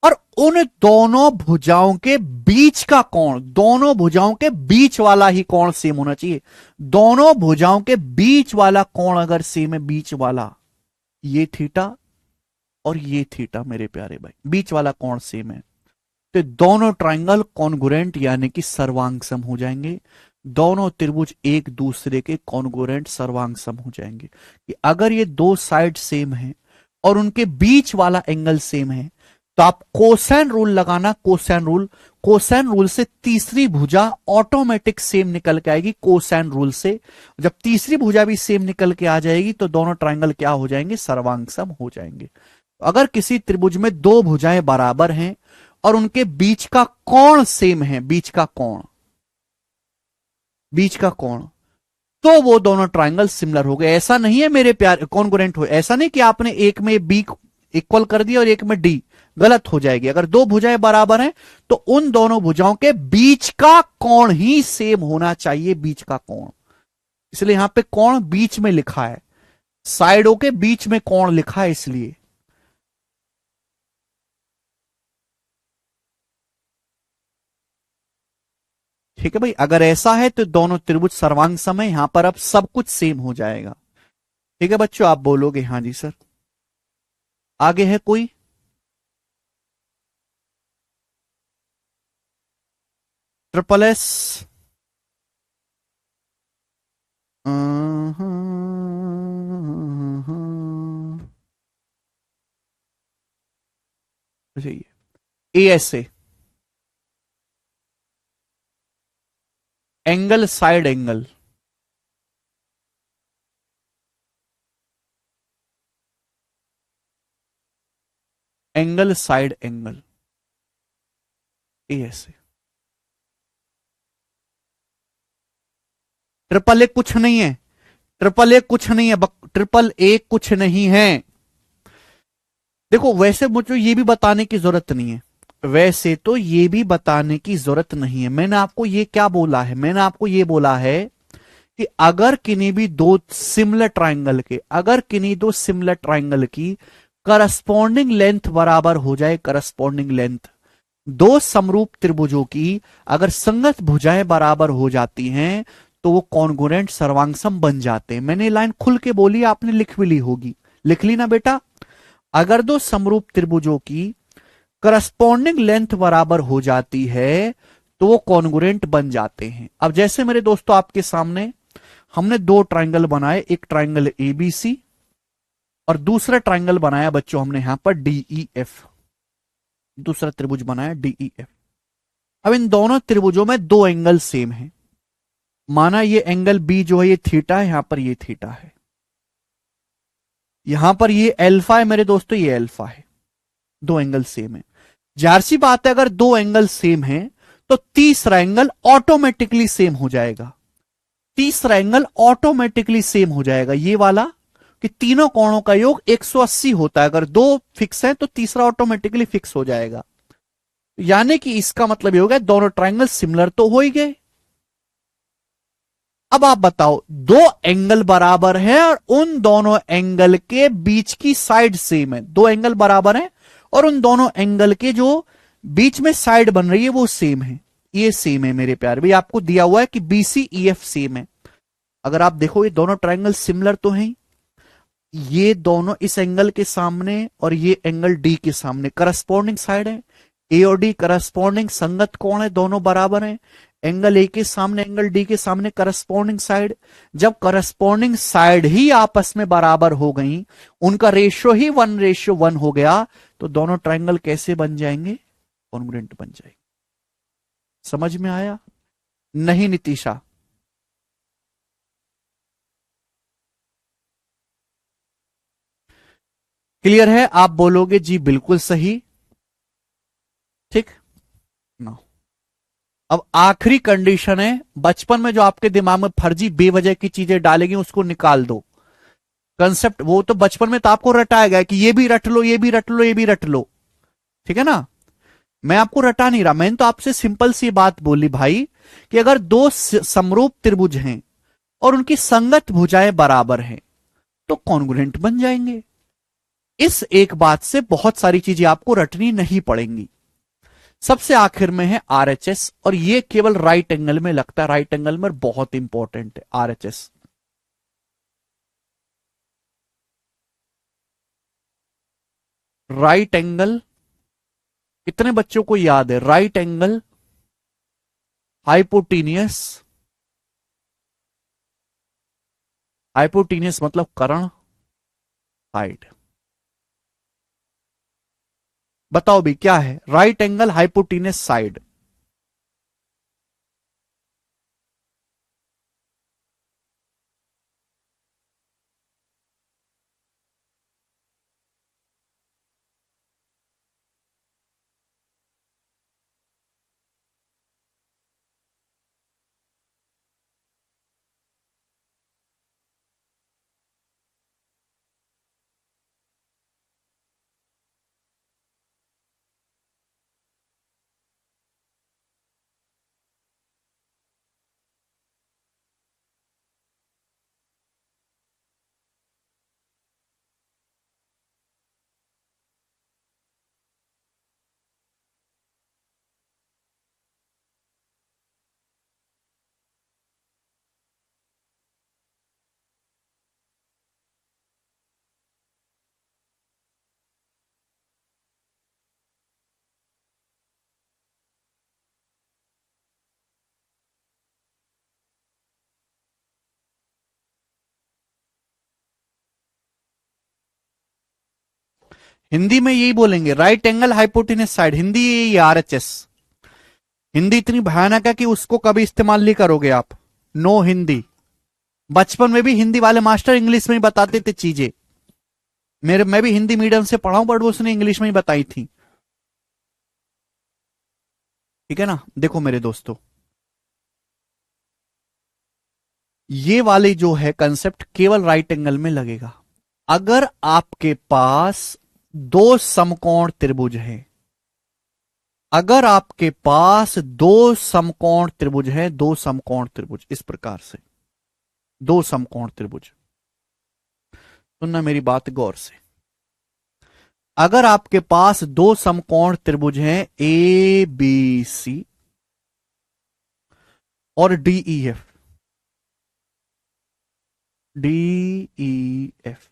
और उन दोनों भुजाओं के बीच का कोण, दोनों भुजाओं के बीच वाला ही कोण सेम होना चाहिए। दोनों भुजाओं के बीच वाला कोण अगर सेम है, बीच वाला, ये थीटा और ये थीटा मेरे प्यारे भाई, बीच वाला कोण सेम है, तो दोनों ट्रायंगल कॉन्ग्रुएंट यानी कि सर्वांगसम हो जाएंगे। दोनों त्रिभुज एक दूसरे के कॉन्ग्रुएंट सर्वांगसम हो जाएंगे। कि अगर ये दो साइड सेम है और उनके बीच वाला एंगल सेम है, तो आप कोसाइन रूल लगाना, कोसाइन रूल। कोसाइन रूल से तीसरी भुजा ऑटोमेटिक सेम निकल के आएगी कोसाइन रूल से। जब तीसरी भुजा भी सेम निकल के आ जाएगी तो दोनों ट्रायंगल क्या हो जाएंगे? सर्वांगसम हो जाएंगे। अगर किसी त्रिभुज में दो भुजाएं बराबर हैं और उनके बीच का कोण सेम है, बीच का कोण, बीच का कोण, तो वो दोनों ट्रायंगल सिमिलर हो गए। ऐसा नहीं है मेरे प्यार कॉन्ग्रुएंट हो, ऐसा नहीं कि आपने एक में बी इक्वल कर दिया और एक में डी, गलत हो जाएगी। अगर दो भुजाएं बराबर हैं तो उन दोनों भुजाओं के बीच का कोण ही सेम होना चाहिए, बीच का कोण। इसलिए यहां पे कोण बीच में लिखा है, साइडों के बीच में कोण लिखा है इसलिए। ठीक है भाई, अगर ऐसा है तो दोनों त्रिभुज सर्वांग सम है, यहां पर अब सब कुछ सेम हो जाएगा। ठीक है बच्चों, आप बोलोगे हाँ जी सर। आगे है कोई? Triple S, ASA, angle side angle, angle side angle, ASA। Triple A कुछ नहीं है, ट्रिपल ए कुछ नहीं है, ट्रिपल ए कुछ नहीं है। देखो वैसे मुझे ये भी बताने की जरूरत नहीं है, वैसे तो ये भी बताने की जरूरत नहीं है। मैंने आपको ये क्या बोला है? मैंने आपको ये बोला है कि अगर किन्हीं भी दो सिमिलर ट्रायंगल के, अगर किन्हीं दो सिमिलर ट्रायंगल की करस्पॉन्डिंग लेंथ बराबर हो जाए, करस्पॉन्डिंग लेंथ, दो समरूप त्रिभुजों की अगर संगत भुजाएं बराबर हो जाती हैं तो वो कॉन्ग्रुएंट सर्वांगसम बन जाते हैं। मैंने लाइन खुल के बोली, आपने लिख भी ली होगी, लिख ली ना बेटा? अगर दो समरूप त्रिभुजों की करस्पॉन्डिंग लेंथ बराबर हो जाती है तो वो कॉन्ग्रुएंट बन जाते हैं। अब जैसे मेरे दोस्तों आपके सामने हमने दो ट्रायंगल बनाए, एक ट्रायंगल ABC और दूसरा ट्राइंगल बनाया बच्चों हमने यहां पर DEF, दूसरा त्रिभुज बनाया DEF। अब इन दोनों त्रिभुजों में दो एंगल सेम है, माना ये एंगल बी जो है ये थीटा है, यहां पर ये थीटा है, यहां पर ये अल्फा है मेरे दोस्तों, ये अल्फा है, दो एंगल सेम है। जाहिर सी बात है अगर दो एंगल सेम है तो तीसरा एंगल ऑटोमेटिकली सेम हो जाएगा, तीसरा एंगल ऑटोमेटिकली सेम हो जाएगा, ये वाला कि तीनों कोणों का योग 180 होता है, अगर दो फिक्स है तो तीसरा ऑटोमेटिकली फिक्स हो जाएगा। यानी कि इसका मतलब ये हो गया दोनों ट्राइंगल सिमिलर तो हो ही गए। अब आप बताओ, दो एंगल बराबर है और उन दोनों एंगल के बीच की साइड सेम है, दो एंगल बराबर है और उन दोनों एंगल के जो बीच में साइड बन रही है वो सेम है, ये सेम है मेरे प्यारे भाई, आपको दिया हुआ है कि BCEF सेम है। अगर आप देखो ये दोनों ट्राइंगल सिमिलर तो हैं, ये दोनों इस एंगल के सामने और ये एंगल डी के सामने करस्पॉन्डिंग साइड है, ए और डी करस्पॉन्डिंग संगत कोण है, दोनों बराबर हैं। एंगल ए के सामने एंगल डी के सामने करस्पॉन्डिंग साइड, जब करस्पॉन्डिंग साइड ही आपस में बराबर हो गई, उनका रेशियो ही 1:1 हो गया, तो दोनों ट्राइंगल कैसे बन जाएंगे, कॉन्ग्रुएंट बन जाएंगे। समझ में आया? नहीं नितिशा? क्लियर है? आप बोलोगे जी बिल्कुल सही, ठीक ना। अब आखिरी कंडीशन है, बचपन में जो आपके दिमाग में फर्जी बेवजह की चीजें डालेगी उसको निकाल दो। कंसेप्ट वो तो बचपन में तो आपको रटाया गया कि ये भी रट लो, ये भी रट लो, ये भी रट लो, ठीक है ना। मैं आपको रटा नहीं रहा, मैंने तो आपसे सिंपल सी बात बोली भाई कि अगर दो समरूप त्रिभुज हैं और उनकी संगत भुजाएं बराबर हैं तो कॉन्ग्रुएंट बन जाएंगे। इस एक बात से बहुत सारी चीजें आपको रटनी नहीं पड़ेंगी। सबसे आखिर में है RHS, और ये केवल राइट एंगल में लगता है, राइट एंगल में बहुत इंपॉर्टेंट है RHS। राइट एंगल कितने बच्चों को याद है? राइट एंगल हाइपोटीनियस, हाइपोटीनियस मतलब कर्ण साइड। बताओ भी क्या है right angle hypotenuse side? Hindi में यही बोलेंगे, right angle hypotenuse side, Hindi यही RHS। हिंदी इतनी भयानक है कि उसको कभी इस्तेमाल नहीं करोगे आप, नो हिंदी। बचपन में भी हिंदी वाले मास्टर इंग्लिश में ही बताते थे चीजें, मैं भी हिंदी मीडियम से पढ़ा हूं, बट उसने इंग्लिश में ही बताई थी, ठीक है ना। देखो मेरे दोस्तों, ये वाली जो है कंसेप्ट केवल राइट एंगल में लगेगा। अगर आपके पास दो समकोण त्रिभुज है, अगर आपके पास दो समकोण त्रिभुज है, दो समकोण त्रिभुज इस प्रकार से, दो समकोण त्रिभुज, सुनना मेरी बात गौर से। अगर आपके पास दो समकोण त्रिभुज हैं ABC और DEF, DEF,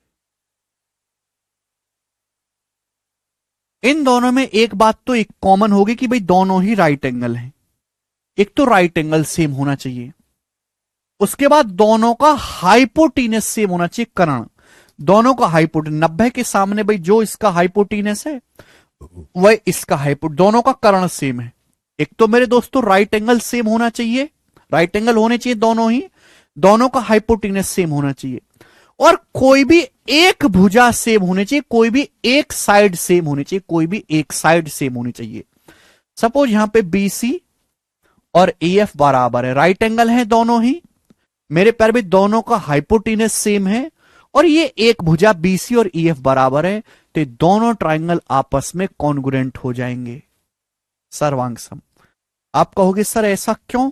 इन दोनों में एक बात तो एक कॉमन होगी कि भाई दोनों ही राइट एंगल हैं। एक तो राइट एंगल सेम होना चाहिए, उसके बाद दोनों का हाइपोटीनस सेम होना चाहिए, कर्ण। दोनों का हाइपोटेनस 90 के सामने भाई जो इसका हाइपोटेनस है वह इसका हाइपोट, दोनों का कर्ण सेम है। एक तो मेरे दोस्तों राइट एंगल सेम होना चाहिए, राइट एंगल होने चाहिए दोनों ही, दोनों का हाइपोटेनस सेम होना चाहिए, और कोई भी एक भुजा सेम होनी चाहिए, कोई भी एक साइड सेम होनी चाहिए, कोई भी एक साइड सेम होनी चाहिए। सपोज यहां पे बीसी और एएफ बराबर है, राइट एंगल है दोनों ही, मेरे पैर भी दोनों का हाइपोटेनस सेम है, और ये एक भुजा बीसी और ईएफ बराबर है, तो दोनों ट्राइंगल आपस में कॉन्ग्रुएंट हो जाएंगे, सर्वांग सम। आप कहोगे सर ऐसा क्यों?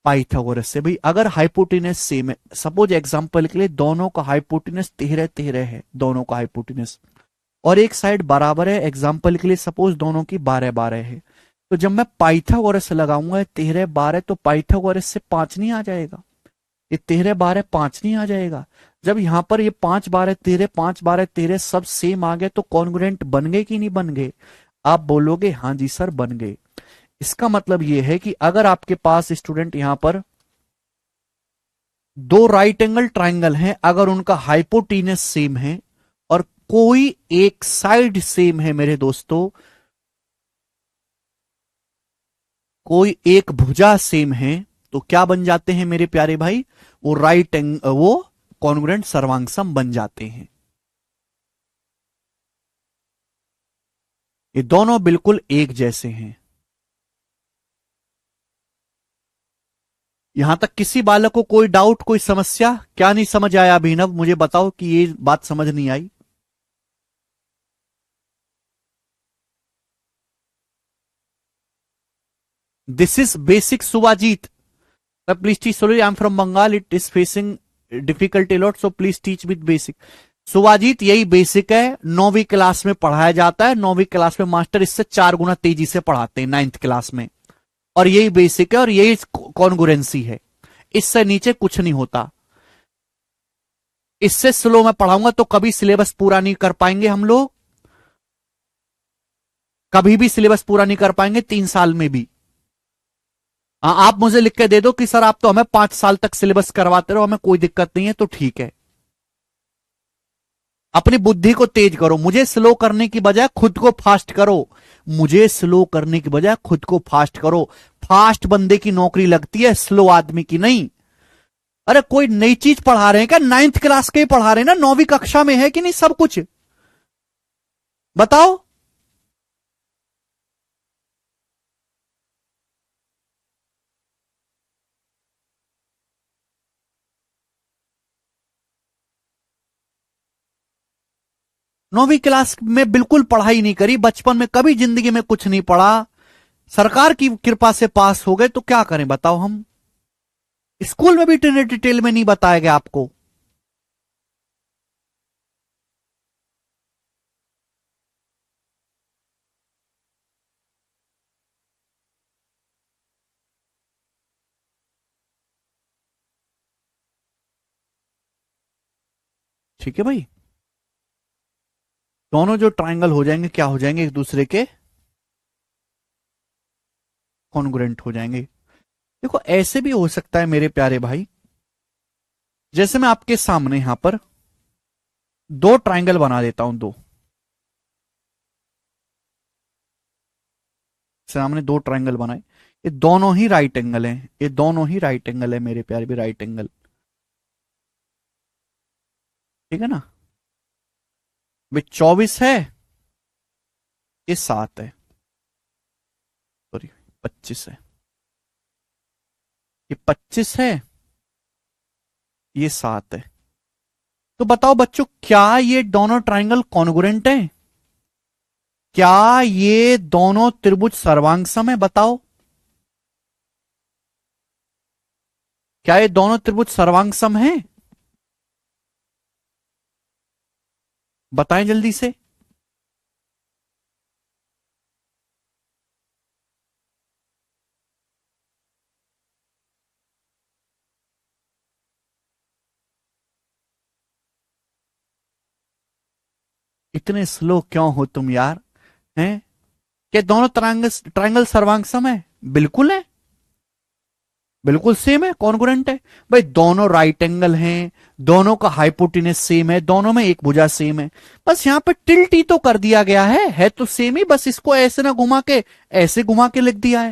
पाइथागोरस से। भाई अगर हाइपोटेनस सेम है, सपोज एग्जांपल के लिए दोनों का हाइपोटेनस 13 है, दोनों का हाइपोटेनस, और एक साइड बराबर है, एग्जांपल के लिए सपोज दोनों की 12 है, तो जब मैं पाइथागोरस लगाऊंगा 13 12, तो पाइथागोरस से 5 नहीं आ जाएगा, ये 13 12 5 नहीं आ जाएगा। जब यहां पर ये 5 12 13 5 12 13 सब सेम आ गए, तो कॉन्ग्रुएंट बन गए कि नहीं बन गए? आप बोलोगे हाँ जी सर बन गए। इसका मतलब यह है कि अगर आपके पास स्टूडेंट यहां पर दो राइट एंगल ट्राइंगल हैं, अगर उनका हाइपोटेनस सेम है और कोई एक साइड सेम है मेरे दोस्तों, कोई एक भुजा सेम है, तो क्या बन जाते हैं मेरे प्यारे भाई? वो राइट एंगल, वो कॉन्ग्रुएंट सर्वांगसम बन जाते हैं। ये दोनों बिल्कुल एक जैसे हैं। यहां तक किसी बालक को कोई डाउट, कोई समस्या? क्या नहीं समझ आया अभिनव, मुझे बताओ कि ये बात समझ नहीं आई। This is basic Suvajit, please teach sorry, I am from Bengal, it is facing difficulty lot, so please teach with basic. Suvajit यही बेसिक है, 9वीं क्लास में पढ़ाया जाता है, 9वीं क्लास में मास्टर इससे 4 गुना तेजी से पढ़ाते हैं 9th क्लास में, और यही बेसिक है और यही कॉन्ग्रुएंसी है, इससे नीचे कुछ नहीं होता। इससे स्लो मैं पढ़ाऊंगा तो कभी सिलेबस पूरा नहीं कर पाएंगे हम लोग, कभी भी सिलेबस पूरा नहीं कर पाएंगे 3 साल में भी। आप मुझे लिख के दे दो कि सर आप तो हमें 5 साल तक सिलेबस करवाते रहो, हमें कोई दिक्कत नहीं है, तो ठीक है। अपनी बुद्धि को तेज करो, मुझे स्लो करने की बजाय खुद को फास्ट करो, मुझे स्लो करने की बजाय खुद को फास्ट करो। फास्ट बंदे की नौकरी लगती है, स्लो आदमी की नहीं। अरे कोई नई चीज पढ़ा रहे हैं क्या? 9th क्लास के ही पढ़ा रहे हैं ना, 9वीं कक्षा में है कि नहीं सब कुछ? बताओ। 9वीं क्लास में बिल्कुल पढ़ाई नहीं करी, बचपन में कभी जिंदगी में कुछ नहीं पढ़ा, सरकार की कृपा से पास हो गए, तो क्या करें बताओ हम? स्कूल में भी इतने डिटेल में नहीं बताया गया आपको। ठीक है भाई, दोनों जो ट्राइंगल हो जाएंगे क्या हो जाएंगे? एक दूसरे के कॉन्ग्रुएंट हो जाएंगे। देखो ऐसे भी हो सकता है मेरे प्यारे भाई, जैसे मैं आपके सामने यहां पर दो ट्राइंगल बना देता हूं, दो सामने दो ट्राइंगल बनाए, ये दोनों ही राइट एंगल हैं, ये दोनों ही राइट एंगल है मेरे प्यारे भी, राइट एंगल। ठीक है ना? भाई 24 है, ये 7 है, सॉरी 25 है, ये 25 है, ये 7 है। तो बताओ बच्चों, क्या ये दोनों ट्राइंगल कॉन्ग्रुएंट हैं? क्या ये दोनों त्रिभुज सर्वांगसम है? बताओ, क्या ये दोनों त्रिभुज सर्वांगसम हैं? बताएं जल्दी से। इतने स्लो क्यों हो तुम यार? हैं? क्या दोनों ट्रायंगल ट्रायंगल सर्वांगसम है? बिल्कुल है, बिल्कुल सेम है, कॉन्ग्रुएंट है। भाई दोनों राइट एंगल हैं, दोनों का हाइपोटेनस सेम है, दोनों में एक भुजा सेम है, बस यहां पे टिल्ट ही तो कर दिया गया है तो सेम ही, बस इसको ऐसे ना घुमा के ऐसे घुमा के लिख दिया है,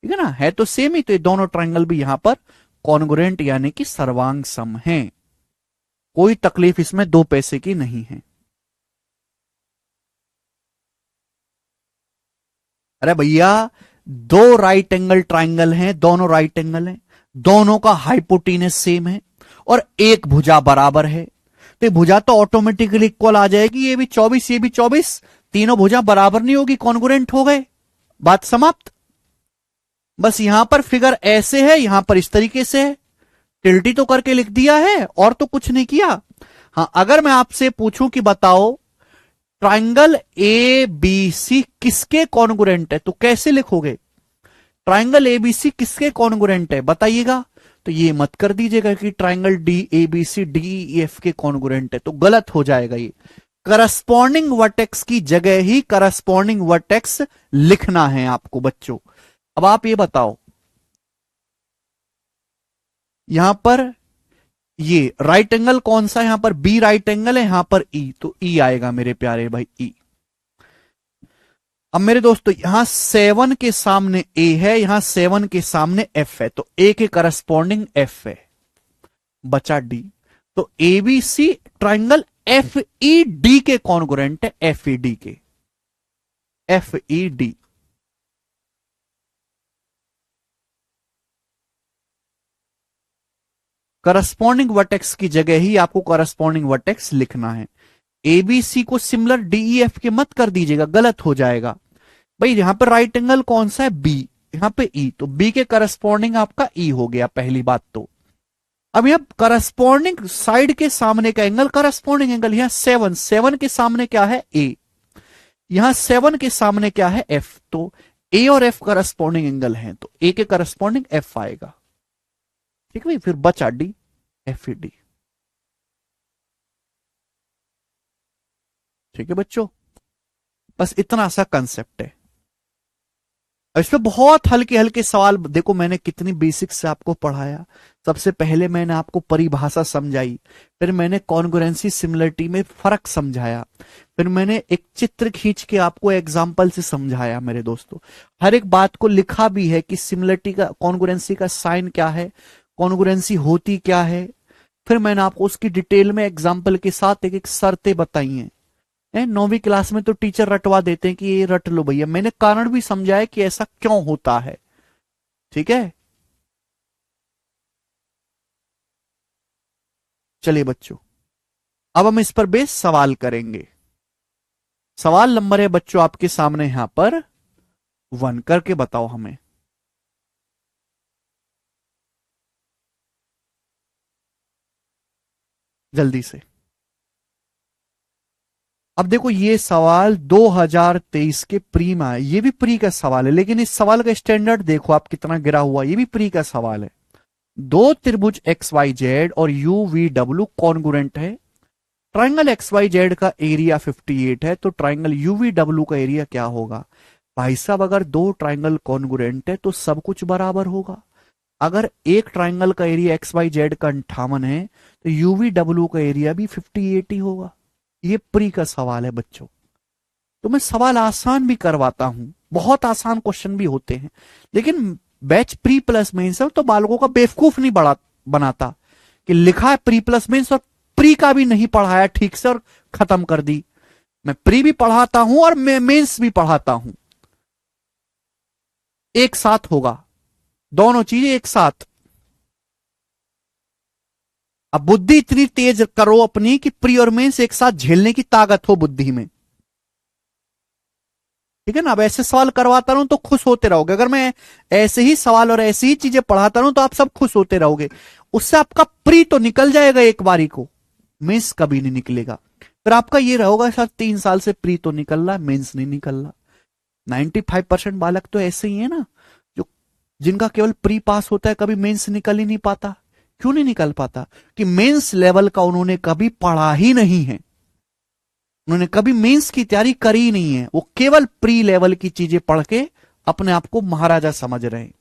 ठीक है ना, है तो सेम ही, तो ये दोनों ट्रायंगल भी यहां पर कॉन्ग्रुएंट यानी कि सर्वांग सम है। कोई तकलीफ इसमें दो पैसे की नहीं है। अरे भैया, दो राइट एंगल ट्राइंगल हैं, दोनों राइट एंगल हैं, दोनों का हाइपोटेनस सेम है और एक भुजा बराबर है, तो भुजा तो ऑटोमेटिकली इक्वल आ जाएगी, ये भी 24 ये भी 24, तीनों भुजा बराबर नहीं होगी, कॉन्ग्रुएंट हो गए, बात समाप्त। बस यहां पर फिगर ऐसे है, यहां पर इस तरीके से है, टिल्टी तो करके लिख दिया है और तो कुछ नहीं किया। हाँ, अगर मैं आपसे पूछूं कि बताओ ट्राइंगल ए बी सी किसके कॉन्ग्रुएंट है, तो कैसे लिखोगे? ट्राइंगल एबीसी किसके कॉन्ग्रुएंट है बताइएगा, तो ये मत कर दीजिएगा कि triangle D A B C D E F के कॉन्ग्रुएंट है, तो गलत हो जाएगा ये। करस्पॉन्डिंग वर्टेक्स की जगह ही करस्पॉन्डिंग वर्टेक्स लिखना है आपको बच्चों। अब आप ये बताओ, यहां पर ये राइट एंगल कौन सा है, यहां पर बी राइट एंगल है, यहां पर ई, तो ई आएगा मेरे प्यारे भाई, ई। अब मेरे दोस्तों यहां 7 के सामने ए है, यहां 7 के सामने एफ है, तो ए के करस्पॉन्डिंग एफ है, बचा डी, तो ABC triangle F E D के कॉन्ग्रुएंट है, एफ ई डी के, F E D. Corresponding vertex की जगह ही आपको करस्पॉन्डिंग वर्टेक्स लिखना है। एबीसी को सिमिलर डीईएफ के मत कर दीजिएगा, गलत हो जाएगा। भाई यहां पर राइट एंगल कौन सा है, बी, यहां पे ई, तो बी के करस्पॉन्डिंग आपका ई हो गया पहली बात तो। अब यहां करस्पॉन्डिंग साइड के सामने का एंगल, करस्पॉन्डिंग एंगल यहां 7, 7 के सामने क्या है ए, यहां 7 के सामने क्या है एफ, तो ए और एफ करस्पॉन्डिंग एंगल है, तो ए के करस्पॉन्डिंग एफ आएगा, ठीक है भाई, फिर बचा डी, एफ ई डी। ठीक है बच्चों, बस इतना सा कंसेप्ट है। इसमें बहुत हल्के हल्के सवाल, देखो मैंने कितनी बेसिक्स से आपको पढ़ाया। सबसे पहले मैंने आपको परिभाषा समझाई, फिर मैंने कॉन्ग्रुएंसी सिमिलरिटी में फर्क समझाया, फिर मैंने एक चित्र खींच के आपको एग्जाम्पल से समझाया मेरे दोस्तों। हर एक बात को लिखा भी है कि सिमिलरिटी का, कॉन्ग्रुएंसी का साइन क्या है, कॉन्ग्रुएंसी होती क्या है, फिर मैंने आपको उसकी डिटेल में एग्जाम्पल के साथ एक एक शर्तें बताई हैं। 9वीं क्लास में तो टीचर रटवा देते हैं कि ये रट लो भैया, मैंने कारण भी समझाया कि ऐसा क्यों होता है, ठीक है। चलिए बच्चों, अब हम इस पर बेस सवाल करेंगे। सवाल नंबर है बच्चों आपके सामने यहां पर 1, करके बताओ हमें जल्दी से। अब देखो ये सवाल 2023 के प्री में है, ये भी प्री का सवाल है, लेकिन इस सवाल का स्टैंडर्ड देखो आप कितना गिरा हुआ, ये भी प्री का सवाल है। दो त्रिभुज एक्स वाई जेड और यू वी डब्ल्यू कॉन्ग्रुएंट है। ट्राइंगल एक्स वाई जेड का एरिया 58 है, तो ट्राइंगल यू वी डब्ल्यू का एरिया क्या होगा? भाई साहब, अगर दो ट्राइंगल कॉन्ग्रुएंट है तो सब कुछ बराबर होगा। अगर एक ट्राइंगल का एरिया एक्स वाई जेड का 58 है, तो यू वी डब्ल्यू का एरिया भी 58 ही होगा। ये प्री का सवाल है बच्चों, तो मैं सवाल आसान भी करवाता हूं, बहुत आसान क्वेश्चन भी होते हैं, लेकिन बैच प्री प्लस मेंस तो बालकों का बेवकूफ नहीं बनाता कि लिखा है प्री प्लस मेंस और प्री का भी नहीं पढ़ाया ठीक से और खत्म कर दी। मैं प्री भी पढ़ाता हूं और मैं मेंस भी पढ़ाता हूं, एक साथ होगा, दोनों चीजें एक साथ। अब बुद्धि इतनी तेज करो अपनी कि प्री और मेंस एक साथ झेलने की ताकत हो बुद्धि में, ठीक है ना। अब ऐसे सवाल करवाता रहूं तो खुश होते रहोगे, अगर मैं ऐसे ही सवाल और ऐसी ही चीजें पढ़ाता रहूं तो आप सब खुश होते रहोगे, उससे आपका प्री तो निकल जाएगा एक बारी को, मेंस कभी नहीं निकलेगा। फिर आपका ये रहोगा सर 3 साल से प्री तो निकल रहा, मेंस नहीं निकल रहा। 95% बालक तो ऐसे ही है ना, जो जिनका केवल प्री पास होता है, कभी मेंस निकल ही नहीं पाता। क्यों नहीं निकल पाता? कि मेंस लेवल का उन्होंने कभी पढ़ा ही नहीं है, उन्होंने कभी मेंस की तैयारी करी नहीं है, वो केवल प्री लेवल की चीजें पढ़ के अपने आप को महाराजा समझ रहे हैं।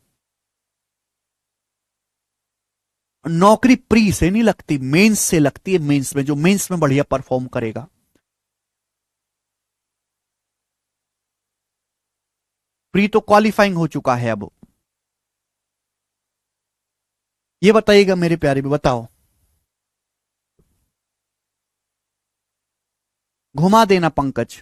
नौकरी प्री से नहीं लगती, मेंस से लगती है, मेंस में, जो मेंस में बढ़िया परफॉर्म करेगा। प्री तो क्वालिफाइंग हो चुका है अब। ये बताइएगा मेरे प्यारे भी, बताओ। घुमा देना पंकज।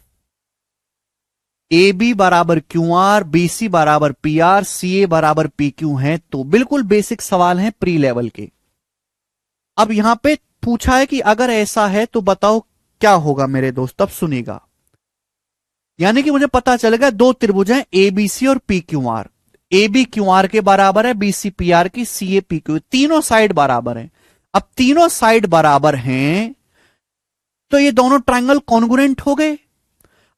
ए बी बराबर क्यू आर, बी सी बराबर पी आर, सी ए बराबर पी क्यू है, तो बिल्कुल बेसिक सवाल है प्री लेवल के। अब यहां पे पूछा है कि अगर ऐसा है तो बताओ क्या होगा मेरे दोस्त, अब सुनिएगा। यानी कि मुझे पता चलेगा दो त्रिभुज हैं ए बी सी और P Q R. A B Q R के बराबर है, बी सी पी आर की, सी ए पी क्यू, तीनों साइड बराबर हैं। अब तीनों साइड बराबर हैं तो ये दोनों ट्रायंगल कॉन्ग्रुएंट हो गए।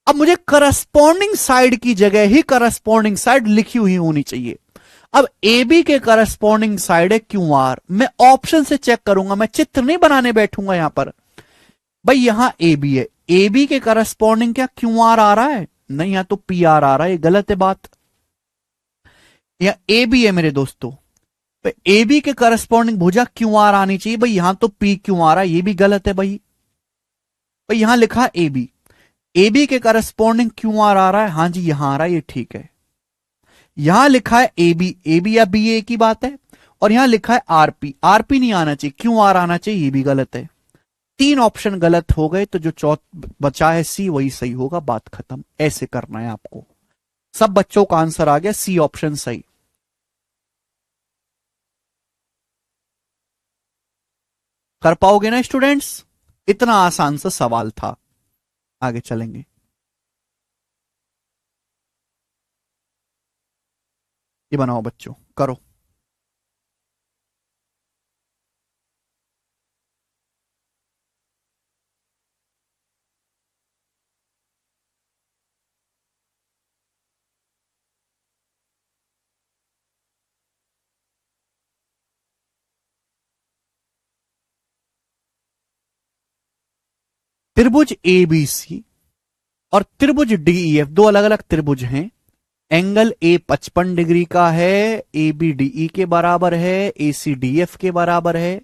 अब मुझे करस्पॉन्डिंग साइड की जगह ही करस्पॉन्डिंग साइड लिखी हुई होनी चाहिए। अब ए बी के करस्पॉन्डिंग साइड है क्यू आर, मैं ऑप्शन से चेक करूंगा, मैं चित्र नहीं बनाने बैठूंगा यहां पर। भाई यहां ए बी है, ए बी के करस्पॉन्डिंग क्या क्यू आर आ रहा है? नहीं, यहां तो पी आर आ रहा है, ये गलत है बात। यहां ए बी है मेरे दोस्तों, तो ए बी के करस्पॉन्डिंग भुजा क्यू आर आनी चाहिए। भाई यहां तो पी क्यू आ रहा है, ये भी गलत है भाई। भाई यहां लिखा ए बी, ए बी के करस्पॉन्डिंग क्यू आर आ रहा है, हाँ जी यहां आ रहा है, ये ठीक है। यहां लिखा है ए बी या बी ए की बात है, और यहां लिखा है आरपी नहीं आना चाहिए, क्यू आर आना चाहिए, ये भी गलत है। तीन ऑप्शन गलत हो गए, तो जो चौथ बचा है सी वही सही होगा, बात खत्म। ऐसे करना है आपको। सब बच्चों का आंसर आ गया, सी ऑप्शन सही। कर पाओगे ना स्टूडेंट्स? इतना आसान सा सवाल था। आगे चलेंगे। ये बनाओ बच्चों, करो। त्रिभुज ए बी सी और त्रिभुज डीईएफ दो अलग अलग त्रिभुज हैं। एंगल ए 55 डिग्री का है, ए बी डी ई के बराबर है, ए सी डी एफ के बराबर है,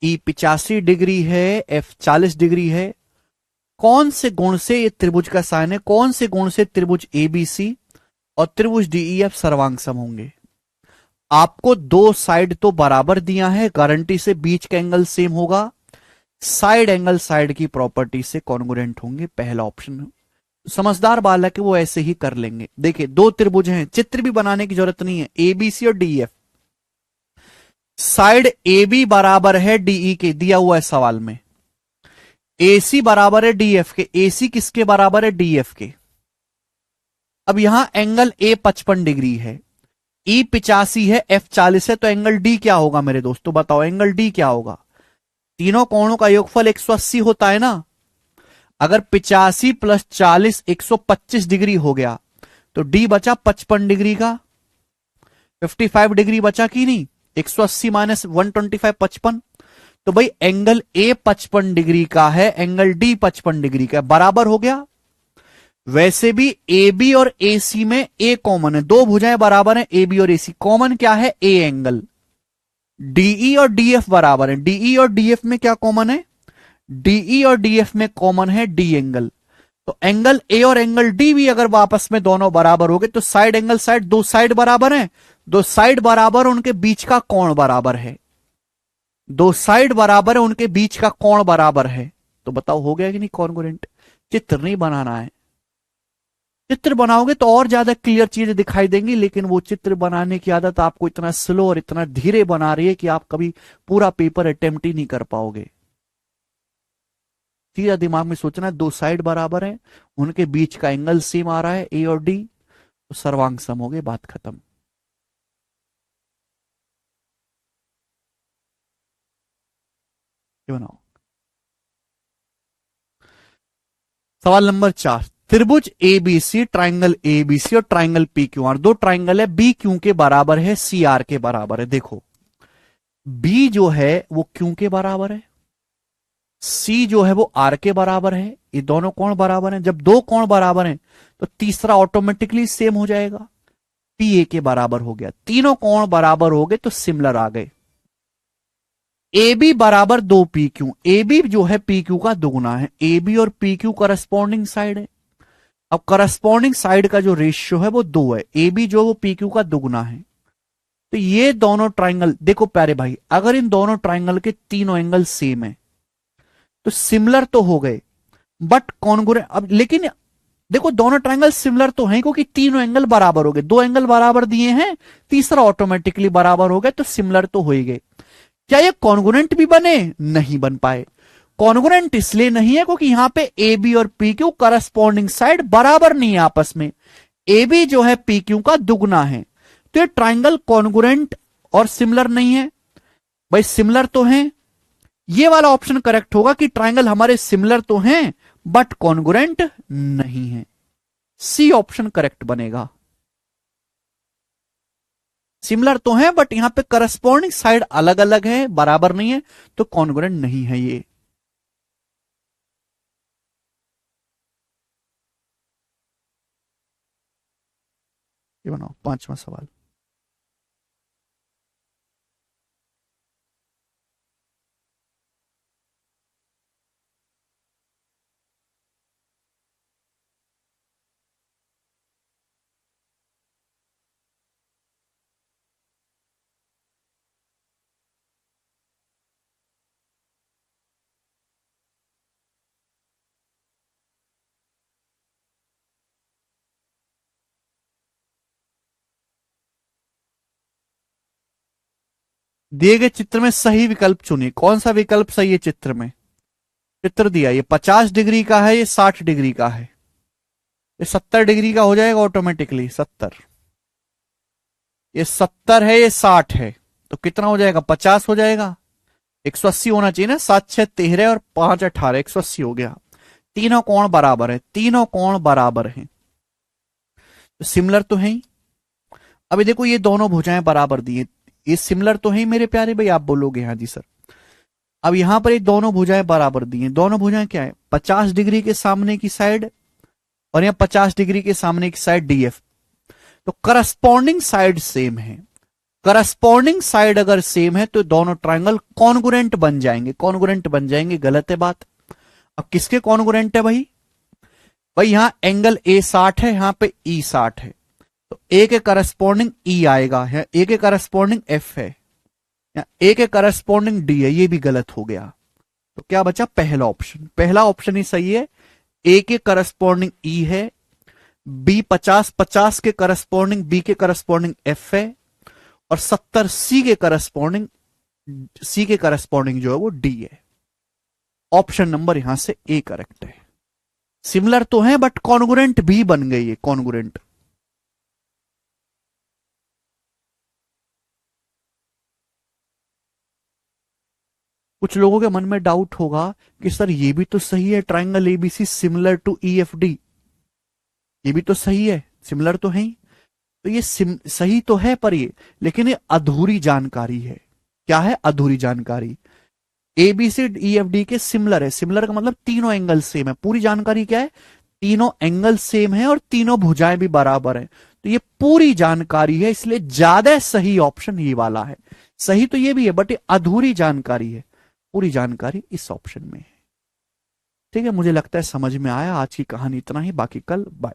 ई 85 डिग्री है, एफ 40 डिग्री है। कौन से गुण से ये त्रिभुज का साइन है, कौन से गुण से त्रिभुज ए बी सी और त्रिभुज डीईएफ सर्वांग सम होंगे? आपको दो साइड तो बराबर दिया है, गारंटी से बीच का एंगल सेम होगा, साइड एंगल साइड की प्रॉपर्टी से कॉन्ग्रुएंट होंगे, पहला ऑप्शन। समझदार बालक है वो ऐसे ही कर लेंगे। देखिए दो त्रिभुज हैं, चित्र भी बनाने की जरूरत नहीं है, एबीसी और डीएफ। साइड ए बी बराबर है डीई के, दिया हुआ है सवाल में। एसी बराबर है डीएफ के, एसी किसके बराबर है? डीएफ के। अब यहां एंगल ए 55 डिग्री है, ई 85 है, एफ 40 है, तो एंगल डी क्या होगा मेरे दोस्तों, बताओ एंगल डी क्या होगा? तीनों कोणों का योगफल 180 होता है ना। अगर 85 प्लस 40 125 डिग्री हो गया, तो डी बचा 55 डिग्री का, 55 डिग्री बचा कि नहीं? 180 माइनस 125 55। तो भाई एंगल ए 55 डिग्री का है, एंगल डी 55 डिग्री का है, बराबर हो गया। वैसे भी ए बी और ए सी में ए कॉमन है, दो भुजाएं बराबर हैं, ए बी और ए सी, कॉमन क्या है? A angle. डीई और डीएफ बराबर है, डीई और डीएफ में क्या कॉमन है? डीई और डीएफ में कॉमन है डी एंगल। तो एंगल ए और एंगल डी भी अगर आपस में दोनों बराबर हो गए, तो साइड एंगल साइड, दो साइड बराबर हैं, दो साइड बराबर, उनके बीच का कोण बराबर है, दो साइड बराबर है, उनके बीच का कोण बराबर है। तो बताओ हो गया कि नहीं कॉन्ग्रुएंट? चित्र नहीं बनाना है, चित्र बनाओगे तो और ज्यादा क्लियर चीजें दिखाई देंगी, लेकिन वो चित्र बनाने की आदत आपको इतना स्लो और इतना धीरे बना रही है कि आप कभी पूरा पेपर अटेम्प्ट ही नहीं कर पाओगे। सीधा दिमाग में सोचना है, दो साइड बराबर है, उनके बीच का एंगल सेम आ रहा है ए और डी, तो सर्वांग सम हो गए, बात खत्म। ये बनाओ। सवाल नंबर 4, त्रिभुज एबीसी, ट्राइंगल एबीसी और ट्राइंगल पी क्यू आर, दो ट्राइंगल है, बी क्यू के बराबर है, सी आर के बराबर है। देखो बी जो है वो क्यू के बराबर है, सी जो है वो आर के बराबर है, ये दोनों कोण बराबर हैं। जब दो कोण बराबर हैं तो तीसरा ऑटोमेटिकली सेम हो जाएगा, पी ए के बराबर हो गया। तीनों कोण बराबर हो गए तो सिमिलर आ गए। ए बी बराबर 2 PQ, ए बी जो है PQ का दुगुना है, ए बी और PQ करस्पॉन्डिंग साइड है। अब करस्पॉन्डिंग साइड का जो रेशियो है वो 2 है, ए बी जो वो PQ का दुगुना है। तो ये दोनों ट्राइंगल देखो प्यारे भाई, अगर इन दोनों ट्राइंगल के तीनों एंगल सेम है तो सिमिलर तो हो गए, बट कॉन्ग्रुएंट। अब लेकिन देखो दोनों ट्राइंगल सिमिलर तो हैं क्योंकि तीनों एंगल बराबर हो गए, दो एंगल बराबर दिए हैं, तीसरा ऑटोमेटिकली बराबर हो गए, तो सिमिलर तो हो ही गए। क्या ये कॉन्ग्रुएंट भी बने? नहीं बन पाए। कॉन्ग्रुएंट इसलिए नहीं है क्योंकि यहां पे ए बी और पी क्यू करस्पॉन्डिंग साइड बराबर नहीं है आपस में, ए बी जो है पी क्यू का दुगना है। तो ये ट्राइंगल कॉन्ग्रुएंट और सिमिलर नहीं है। भाई सिमिलर तो हैं, ये वाला ऑप्शन करेक्ट होगा कि ट्राइंगल हमारे सिमिलर तो हैं बट कॉन्ग्रुएंट नहीं है। सी ऑप्शन करेक्ट बनेगा। सिमिलर तो हैं बट यहां पे करस्पॉन्डिंग साइड अलग अलग है, बराबर नहीं है, तो कॉन्ग्रुएंट नहीं है ये। ये बनाओ 5वां सवाल। दिए गए चित्र में सही विकल्प चुनिए। कौन सा विकल्प सही है चित्र में? चित्र दिया, ये 50 डिग्री का है, ये 60 डिग्री का है, ये 70 डिग्री का हो जाएगा ऑटोमेटिकली 70। ये 70 है, ये 60 है, तो कितना हो जाएगा? 50 हो जाएगा। 180 होना चाहिए ना, 7 6 13 और 5 18, 180 हो गया। तीनों कोण बराबर है, तीनों कोण बराबर हैं, तो सिमिलर तो है ही। अभी देखो ये दोनों भुजाएं बराबर दी है, ये सिमिलर तो है ही मेरे प्यारे भाई। आप बोलोगे हाँ जी सर। अब यहां पर ये दोनों भुजाएं बराबर दी हैं, दोनों भुजाएं क्या है? 50 डिग्री के सामने की साइड और यहाँ 50 डिग्री के सामने की साइड डीएफ, तो करस्पॉन्डिंग साइड सेम है। करस्पॉन्डिंग साइड अगर सेम है तो दोनों ट्राइंगल कॉन्ग्रुएंट बन जाएंगे, कॉन्ग्रुएंट बन जाएंगे, गलत है बात। अब किसके कॉन्ग्रुएंट है भाई? भाई यहां एंगल ए 60 है, यहां पे ई 60 है, तो ए के करस्पॉन्डिंग ई आएगा, यहाँ ए के करस्पॉन्डिंग एफ है, यहाँ ए के करस्पॉन्डिंग डी है, ये भी गलत हो गया। तो क्या बचा? पहला ऑप्शन, पहला ऑप्शन ही सही है। ए के करस्पॉन्डिंग ई है, बी 50 के करस्पॉन्डिंग बी के करस्पॉन्डिंग एफ है, और 70 सी के करस्पॉन्डिंग जो है वो डी है। ऑप्शन नंबर यहां से ए करेक्ट है। सिमिलर तो है बट कॉन्ग्रुएंट भी बन गई है, कॉन्ग्रुएंट। कुछ लोगों के मन में डाउट होगा कि सर ये भी तो सही है, triangle ABC similar to E F D, ये भी तो सही है, सिमिलर तो है ही। तो ये सही तो है पर ये, लेकिन ये अधूरी जानकारी है। क्या है? अधूरी जानकारी। A B C E F D के सिमिलर है, सिमिलर का मतलब तीनों एंगल सेम है। पूरी जानकारी क्या है? तीनों एंगल सेम है और तीनों भुजाएं भी बराबर है, तो ये पूरी जानकारी है, इसलिए ज्यादा सही ऑप्शन ये वाला है। सही तो ये भी है बट ये अधूरी जानकारी है, पूरी जानकारी इस ऑप्शन में है। ठीक है, मुझे लगता है समझ में आया। आज की कहानी इतना ही, बाकी कल बाय।